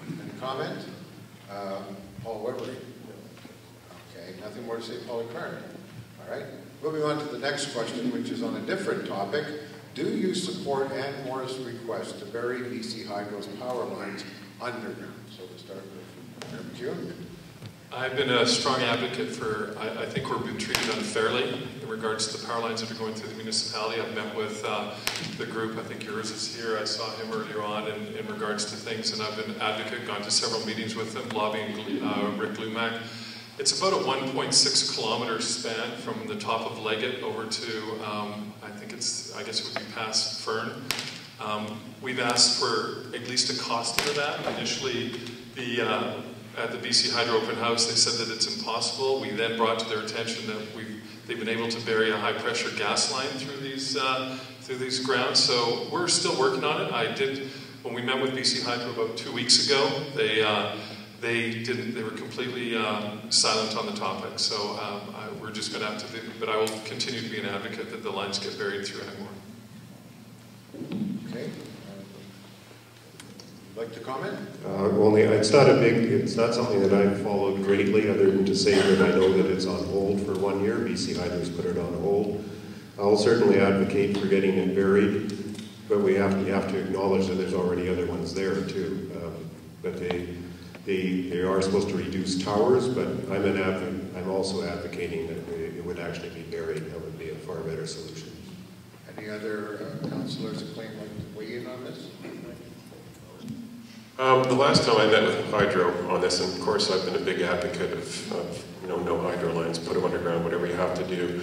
any comment? Paul Weber? Okay, nothing more to say, Paul Carter. All right. Moving on to the next question, which is on a different topic. Do you support Anmore's request to bury BC Hydro's power lines underground? So we'll start with McHugh. I've been a strong advocate for, I think we're being treated unfairly in regards to the power lines that are going through the municipality. I've met with the group, I think yours is here, I saw him earlier on in regards to things, and I've been an advocate, gone to several meetings with them, lobbying Rick Lumac. It's about a 1.6 kilometer span from the top of Leggett over to, I guess it would be past Fern. We've asked for at least a costing of that. Initially, at the BC Hydro Open House, they said that it's impossible. We then brought to their attention that they've been able to bury a high-pressure gas line through these grounds. So we're still working on it. When we met with BC Hydro about 2 weeks ago, they were completely silent on the topic. So we're just going to have to do, but I will continue to be an advocate that the lines get buried through Anmore. Okay. Like to comment? It's not something that I've followed greatly, other than to say that I know that it's on hold for 1 year. BC Hydro's put it on hold. I'll certainly advocate for getting it buried, but you have to acknowledge that there's already other ones there too. But they are supposed to reduce towers, but I'm also advocating that it would actually be buried. That would be a far better solution. Any other councillors that claim like to weigh in on this? The last time I met with Hydro on this, and of course I've been a big advocate of no hydro lines, put them underground, whatever you have to do.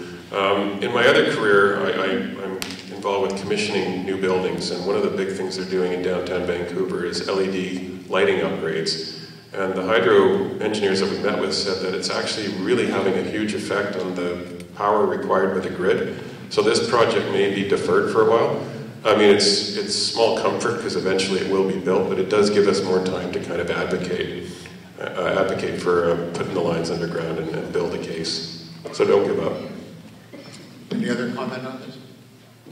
In my other career, I'm involved with commissioning new buildings, and one of the big things they're doing in downtown Vancouver is LED lighting upgrades. And the hydro engineers that we met with said that it's actually really having a huge effect on the power required by the grid. So this project may be deferred for a while. I mean, it's small comfort because eventually it will be built, but it does give us more time to kind of advocate for putting the lines underground and build a case. So don't give up. Any other comment on this?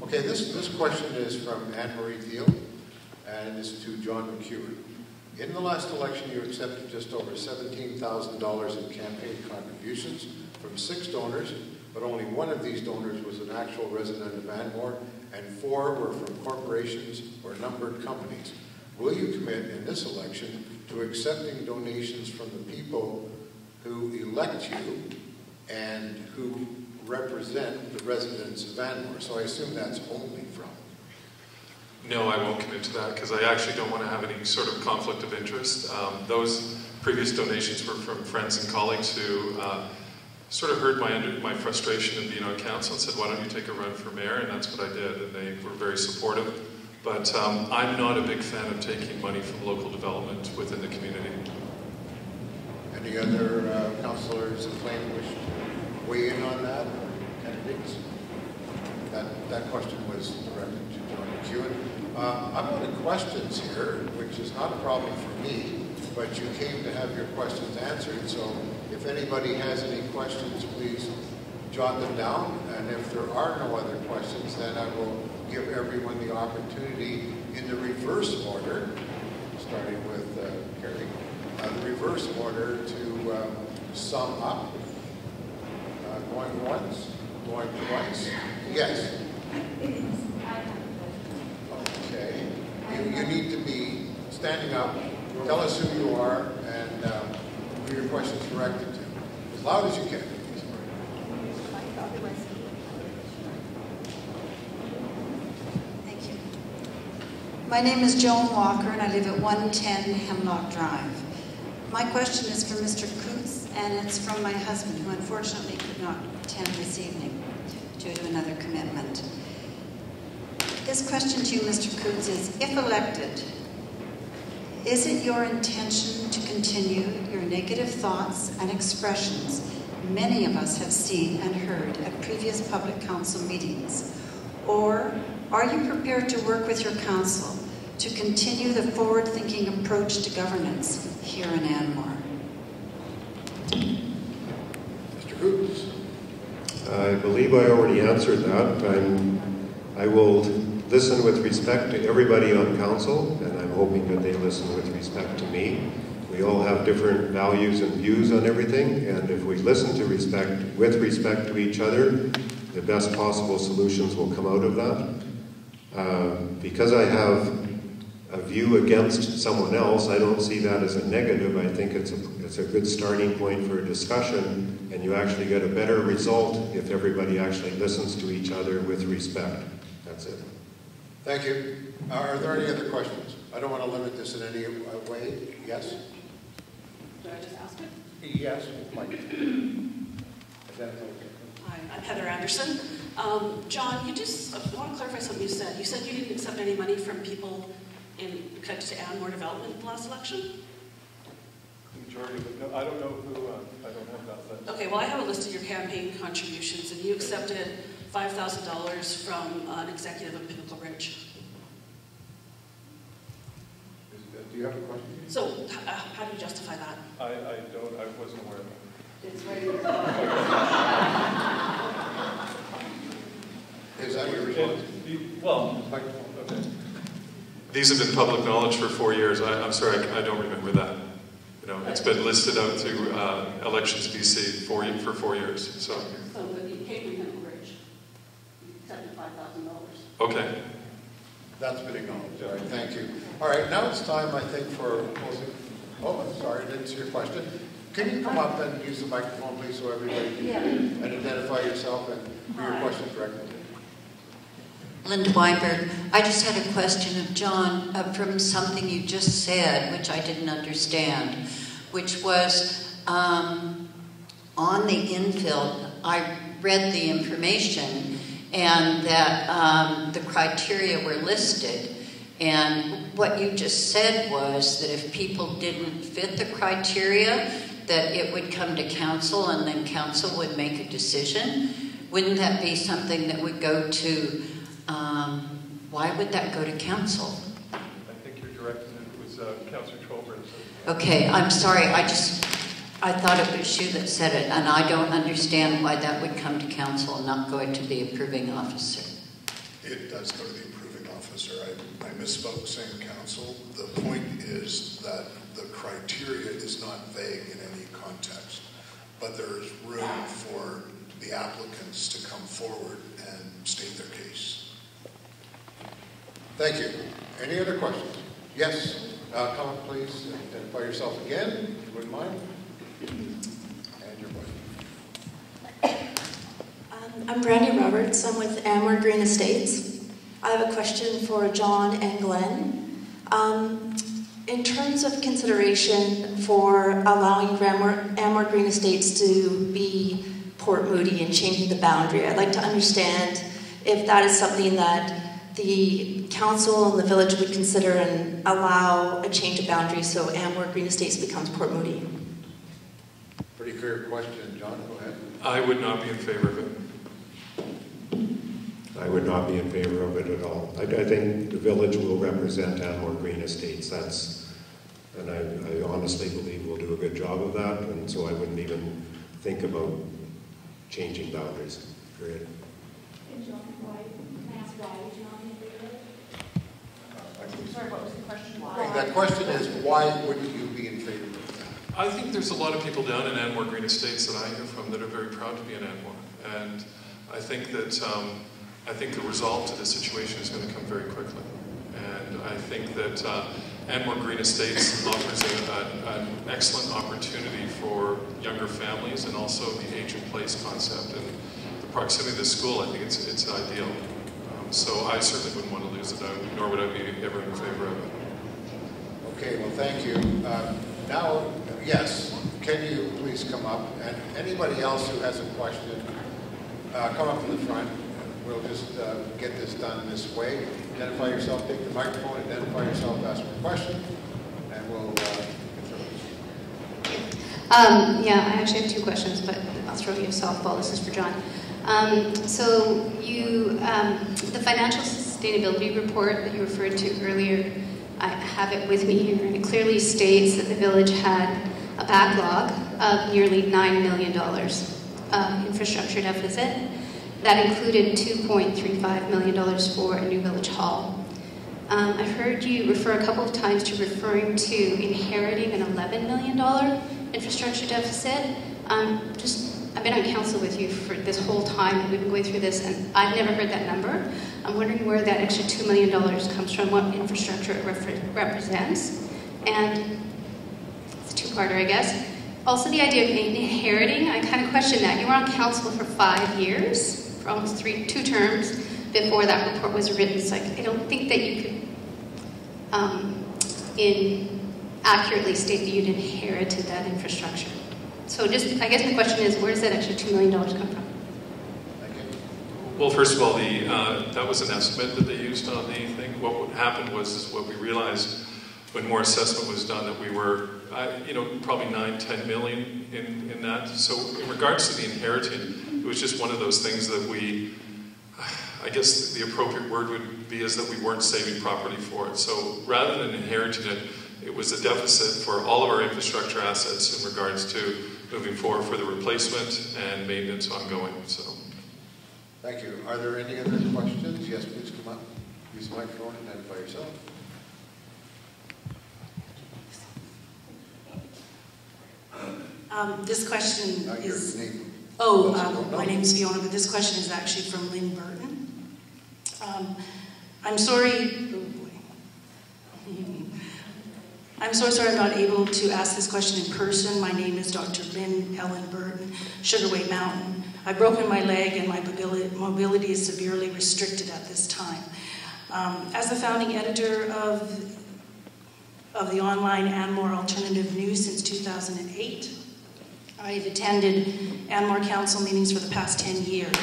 Okay, this question is from Anne-Marie Thiel, and it's to John McEwen. In the last election, you accepted just over $17,000 in campaign contributions from 6 donors, but only one of these donors was an actual resident of Anmore, and 4 were from corporations or numbered companies. Will you commit in this election to accepting donations from the people who elect you and who represent the residents of Anmore? So I assume that's only from. No, I won't commit to that because I actually don't want to have any sort of conflict of interest. Those previous donations were from friends and colleagues who sort of heard my frustration of being on council and said, why don't you take a run for mayor? And that's what I did, and they were very supportive. But I'm not a big fan of taking money from local development within the community. Any other councillors in Plain wish to weigh in on that, or candidates? That question was directed to John McEwen. I'm out of questions here, which is not a problem for me, but you came to have your questions answered, so if anybody has any questions, please jot them down, and if there are no other questions, then I will give everyone the opportunity in the reverse order, starting with Kerry, the reverse order to sum up. Going once, going twice. Yes. Okay. You need to be standing up. Tell us who you are and who your question is directed to. As loud as you can. Thank you. My name is Joan Walker, and I live at 110 Hemlock Drive. My question is for Mr. Coots, and it's from my husband, who unfortunately could not attend this evening due to another commitment. This question to you, Mr. Coots, is, if elected, is it your intention to continue your negative thoughts and expressions many of us have seen and heard at previous public council meetings? Or are you prepared to work with your council to continue the forward-thinking approach to governance here in Anmore? Mr. Coots. I believe I already answered that. I will listen with respect to everybody on council, and I'm hoping that they listen with respect to me. We all have different values and views on everything, and if we listen to with respect to each other, the best possible solutions will come out of that. Because I have a view against someone else, I don't see that as a negative. I think it's a good starting point for a discussion, and you actually get a better result if everybody actually listens to each other with respect. That's it. Thank you. Are there any other questions? I don't want to limit this in any way. Yes? Did I just ask it? Yes, Mike. Hi, I'm Heather Anderson. John, I want to clarify something you said. You said you didn't accept any money from people connected to Anmore development in the last election? The majority of it. No, I don't know who, I don't have that list. Okay, well, I have a list of your campaign contributions, and you accepted $5,000 from an executive of Pinnacle Ridge. Do you have a question? So, how do you justify that? I wasn't aware of that. It's right here. Is that your response? Well, okay. These have been public knowledge for 4 years. I'm sorry, I don't remember that. It's been listed out to Elections BC for 4 years. So but you came from Pinnacle Ridge. You accepted $5,000. Okay. That's been acknowledged. All right, thank you. All right, now it's time, I think, for closing. Oh, I'm sorry, I didn't see your question. Can you come up and use the microphone, please, so everybody can identify yourself and who your question is directed to? Linda Weinberg. I just had a question of John from something you just said, which I didn't understand, which was on the infill. I read the information and that the criteria were listed. And what you just said was that if people didn't fit the criteria, that it would come to council and then council would make a decision. Wouldn't that be something that would go to, why would that go to council? I think you're directed, it was Councillor Trollberg. Okay, I'm sorry, I thought it was you that said it, and I don't understand why that would come to council and not go to the approving officer. It does go to the approving officer. I misspoke saying council. The point is that the criteria is not vague in any context, but there is room for the applicants to come forward and state their case. Thank you. Any other questions? Yes, come up please, identify yourself again, if you wouldn't mind. And your question. I'm Brandy Roberts. I'm with Anmore Green Estates. I have a question for John and Glenn. In terms of consideration for allowing Anmore Green Estates to be Port Moody and changing the boundary, I'd like to understand if that is something that the council and the village would consider and allow a change of boundary so Anmore Green Estates becomes Port Moody. Pretty clear question, John, go ahead. I would not be in favor of it. I would not be in favor of it at all. I think the village will represent Anmore Green Estates. And I honestly believe we'll do a good job of that, and so I wouldn't even think about changing boundaries, period. And John, why? Can I ask why would you not be in favor of it? Sorry, what was the question? Why? That question is, why wouldn't you be in favor of that? I think there's a lot of people down in Anmore Green Estates that I hear from that are very proud to be in Anmore. And I think that the resolve to this situation is going to come very quickly. And I think that Anmore Green Estates offers an excellent opportunity for younger families, and also the age in place concept and the proximity to the school. I think it's ideal. So I certainly wouldn't want to lose it, nor would I be ever in favor of it. Okay, well, thank you. Now, yes, can you please come up? And anybody else who has a question, come up to the front. We'll just get this done this way. Identify yourself, take the microphone, identify yourself, ask a question, and we'll get through it. Yeah, I actually have two questions, but I'll throw you a softball. This is for John. So you, the financial sustainability report that you referred to earlier, I have it with me here, and it clearly states that the village had a backlog of nearly $9 million infrastructure deficit. That included $2.35 million for a new village hall. I heard you refer a couple of times to referring to inheriting an $11 million infrastructure deficit. I've been on council with you for this whole time. We've been going through this, and I've never heard that number. I'm wondering where that extra $2 million comes from, what infrastructure it represents. And it's a two-parter, I guess. Also, the idea of inheriting, I kind of question that. You were on council for 5 years, for almost two terms, before that report was written. So I don't think that you could accurately state that you'd inherited that infrastructure. So I guess my question is, where does that extra $2 million come from? Well, first of all, that was an estimate that they used on the thing. What happened was what we realized when more assessment was done, that we were, probably 9-10 million in that. So in regards to the inheriting, it was just one of those things that I guess the appropriate word would be is that we weren't saving property for it. So rather than inheriting it, it was a deficit for all of our infrastructure assets in regards to moving forward for the replacement and maintenance ongoing. So. Thank you. Are there any other questions? Yes, please come up. Use the microphone and identify yourself. This question is... my name's Fiona, but this question is actually from Lynn Burton. I'm sorry... I'm so sorry I'm not able to ask this question in person. My name is Dr. Lynn Ellen Burton, Sugarway Mountain. I've broken my leg and my mobility is severely restricted at this time. As the founding editor of the online Anmore Alternative News since 2008, I've attended Anmore Council meetings for the past 10 years.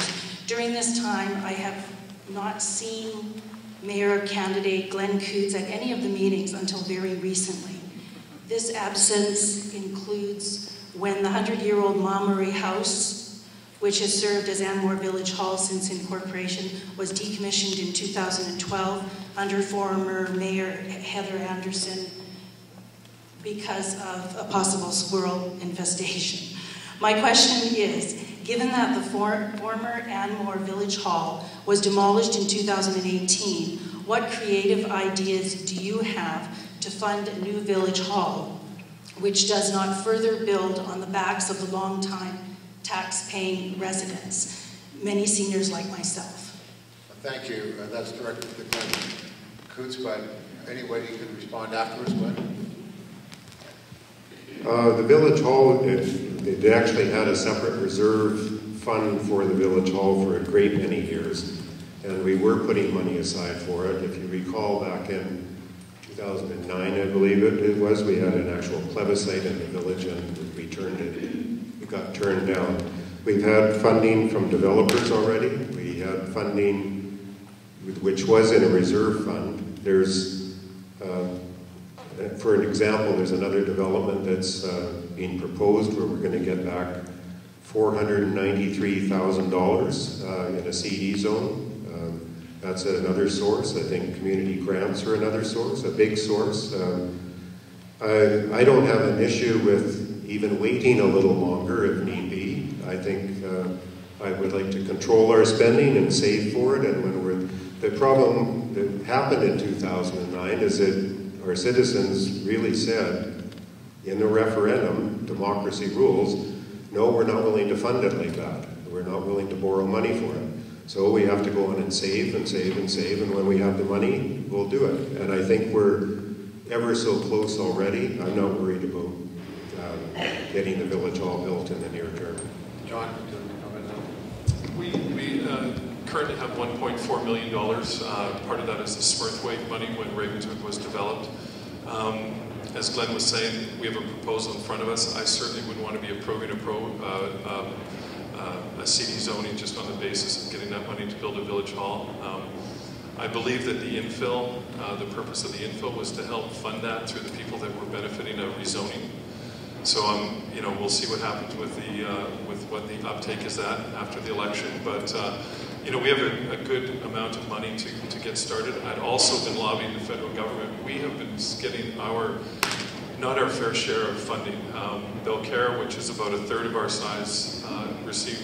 During this time, I have not seen Mayor candidate Glenn Coots at any of the meetings until very recently. This absence includes when the 100-year-old Montmory House, which has served as Anmore Village Hall since incorporation, was decommissioned in 2012 under former Mayor Heather Anderson because of a possible squirrel infestation. My question is, given that the former Anmore Village Hall was demolished in 2018, what creative ideas do you have to fund a new Village Hall, which does not further build on the backs of the long-time tax-paying residents, many seniors like myself? Thank you. That's directed to Glenn Coots, but anybody can respond afterwards, Glenn. The Village Hall, it actually had a separate reserve fund for the Village Hall for a great many years, and we were putting money aside for it. If you recall, back in 2009, I believe it was, we had an actual plebiscite in the village and we turned it got turned down. We've had funding from developers already. We had funding which was in a reserve fund. There's, for an example, there's another development that's being proposed where we're going to get back $493,000 in a CD zone. That's another source. I think community grants are another source, a big source. I don't have an issue with even waiting a little longer if need be. I think I would like to control our spending and save for it. And when the problem that happened in 2009 is that our citizens really said in the referendum, democracy rules, no, we're not willing to fund it like that. We're not willing to borrow money for it. So we have to go on and save and save and save, and when we have the money, we'll do it. And I think we're ever so close already. I'm not worried about getting the Village Hall built in the near term. John, we currently have $1.4 million. Part of that is the Smurthwaite money when Ravenswood was developed. As Glenn was saying, we have a proposal in front of us. I certainly wouldn't want to be approving a CD zoning just on the basis of getting that money to build a village hall. I believe that the infill, the purpose of the infill was to help fund that through the people that were benefiting of rezoning. So we'll see what happens with what the uptake is at after the election. But we have a good amount of money to get started. I'd also been lobbying the federal government. We have been getting not our fair share of funding. Belcare, which is about a third of our size, received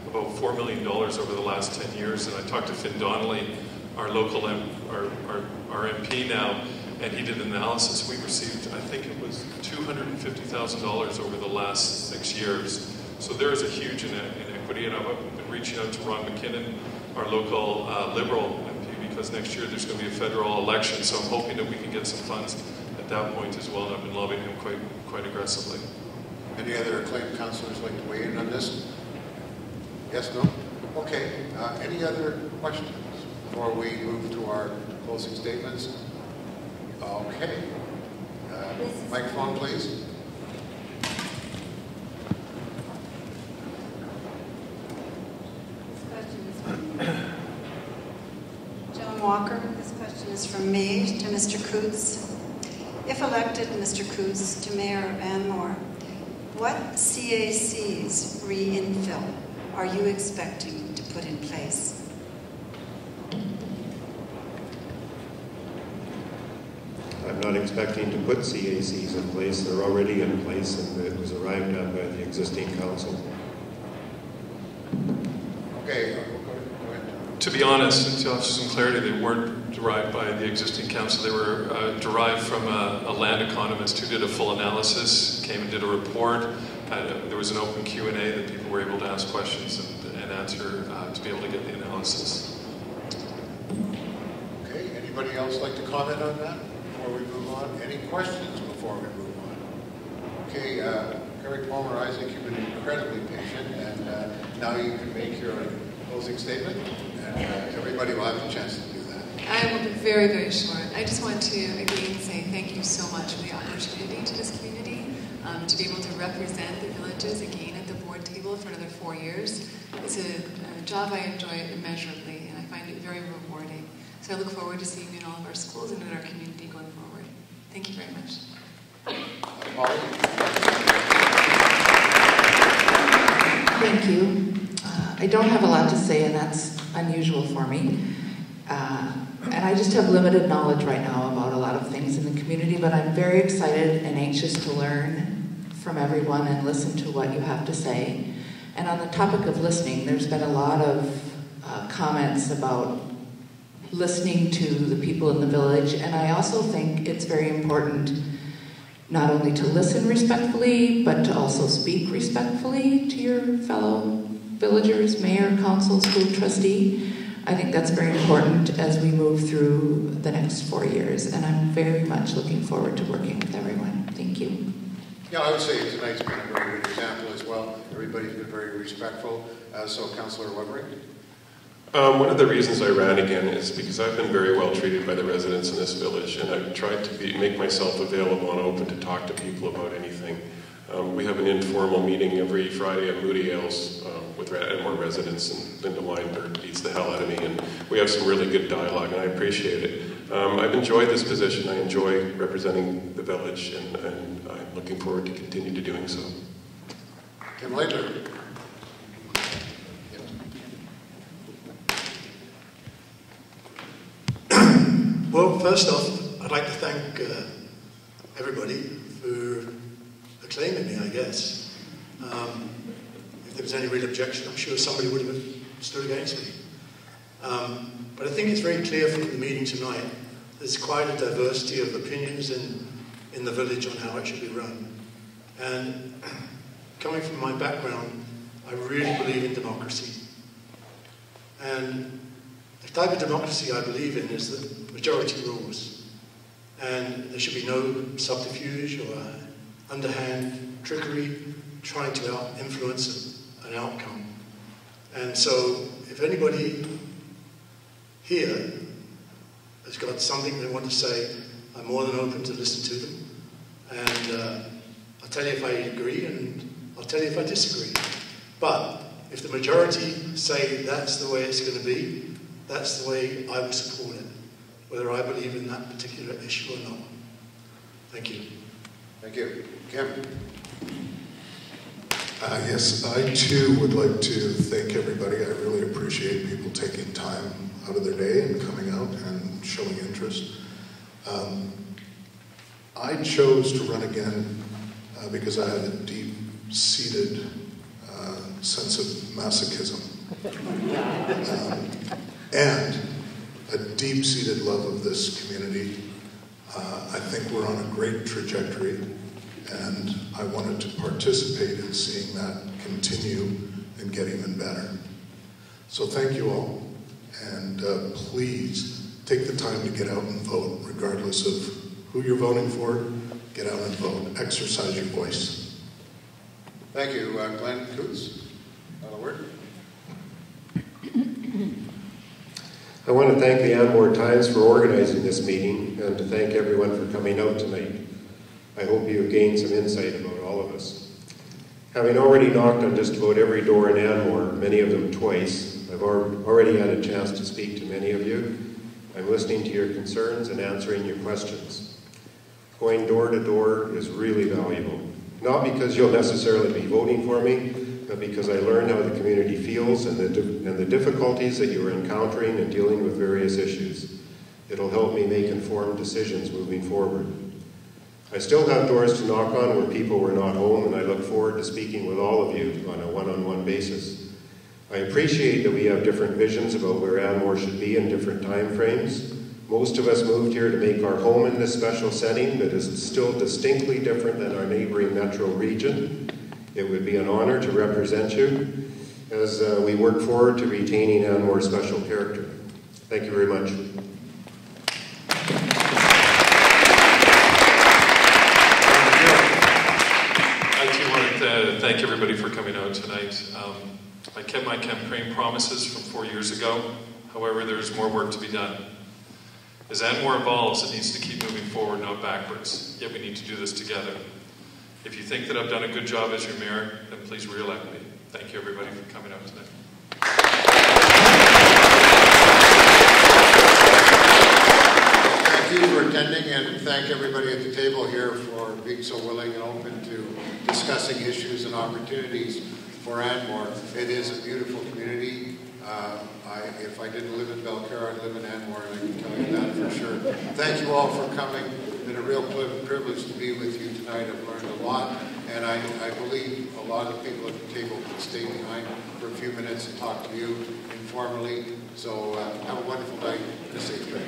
about $4 million over the last 10 years. And I talked to Finn Donnelly, our local our MP now, and he did an analysis. We received, I think it was $250,000 over the last 6 years. So there is a huge inequity, and I've been reaching out to Ron McKinnon, our local Liberal MP, because next year there's going to be a federal election, so I'm hoping that we can get some funds at that point as well, and I've been lobbying him quite aggressively. Any other acclaimed councillors like to weigh in on this? Yes, no? Okay. Any other questions before we move to our closing statements? Okay. Microphone, please. Joan Walker, this question is from me to Mr. Coots. If elected, Mr. Coots, to Mayor of Anmore, what CACs re-infill are you expecting to put in place? I'm not expecting to put CACs in place. They're already in place, and it was arrived at by the existing council. Okay. Go ahead. To be honest, and to have some clarity, they weren't derived by the existing council. They were derived from a land economist who did a full analysis, came and did a report. There was an open Q&A that people were able to ask questions and answer to be able to get the analysis. Okay. Anybody else like to comment on that before we move on? Any questions before we move on? Okay. Eric Palmer, Isaac, you've been incredibly patient, and now you can make your closing statement, and everybody will have a chance to do that. I will be very, very short. I just want to again say thank you so much for the opportunity to this community, to be able to represent the villages again at the board table for another 4 years. It's a job I enjoy immeasurably, and I find it very rewarding. So I look forward to seeing you in all of our schools and in our community going forward. Thank you very much. Thank you. I don't have a lot to say, and that's unusual for me. And I just have limited knowledge right now about a lot of things. things in the community, but I'm very excited and anxious to learn from everyone and listen to what you have to say. And on the topic of listening, there's been a lot of comments about listening to the people in the village, and I also think it's very important not only to listen respectfully, but to also speak respectfully to your fellow villagers, mayor, council, school trustee. I think that's very important as we move through the next 4 years, and I'm very much looking forward to working with everyone. Thank you. Yeah, I would say tonight's been a very good example as well. Everybody's been very respectful. So, Councillor Webring? One of the reasons I ran again is because I've been very well treated by the residents in this village, and I've tried to make myself available and open to talk to people about anything. We have an informal meeting every Friday at Moody Ales with Anmore residents, and Linda Weinberg beats the hell out of me, and we have some really good dialogue, and I appreciate it. I've enjoyed this position. I enjoy representing the village, and I'm looking forward to continue to doing so. Kim Laidler. Well, first off, I'd like to thank everybody for acclaiming me, I guess. If there was any real objection, I'm sure somebody would have stood against me. But I think it's very clear from the meeting tonight, there's quite a diversity of opinions in the village on how it should be run. And coming from my background, I really believe in democracy. And the type of democracy I believe in is that majority rules. And there should be no subterfuge or underhand trickery trying to influence an outcome. And so if anybody here has got something they want to say, I'm more than open to listen to them. And I'll tell you if I agree, and I'll tell you if I disagree. But if the majority say that's the way it's going to be, that's the way I will support it, whether I believe in that particular issue or not. Thank you. Thank you. Kim? Yes, I too would like to thank everybody. I really appreciate people taking time out of their day and coming out and showing interest. I chose to run again because I had a deep-seated sense of masochism and a deep-seated love of this community. I think we're on a great trajectory, and I wanted to participate in seeing that continue and get even better. So thank you all, and please take the time to get out and vote, regardless of who you're voting for. Get out and vote. Exercise your voice. Thank you. Glenn Coots, a word? I want to thank the Anmore Times for organizing this meeting and to thank everyone for coming out tonight. I hope you have gained some insight about all of us. Having already knocked on just about every door in Anmore, many of them twice, I've already had a chance to speak to many of you. I'm listening to your concerns and answering your questions. Going door to door is really valuable, not because you'll necessarily be voting for me, but because I learn how the community feels and the difficulties that you are encountering and dealing with various issues. It'll help me make informed decisions moving forward. I still have doors to knock on where people were not home, and I look forward to speaking with all of you on a one-on-one basis. I appreciate that we have different visions about where Anmore should be in different time frames. Most of us moved here to make our home in this special setting that is still distinctly different than our neighboring metro region. It would be an honor to represent you as we work forward to retaining Anmore's special character. Thank you very much. I too wanted to thank everybody for coming out tonight. I kept my campaign promises from 4 years ago. However, there's more work to be done. As Anmore evolves, it needs to keep moving forward, not backwards. Yet we need to do this together. If you think that I've done a good job as your mayor, then please re-elect me. Thank you, everybody, for coming out tonight. Thank you for attending, and thank everybody at the table here for being so willing and open to discussing issues and opportunities for Anmore. It is a beautiful community. If I didn't live in Belcarra, I'd live in Anmore, and I can tell you that for sure. Thank you all for coming. been a real privilege to be with you tonight. I've learned a lot, and I believe a lot of the people at the table can stay behind for a few minutes and talk to you informally. So have a wonderful night and a safe trip.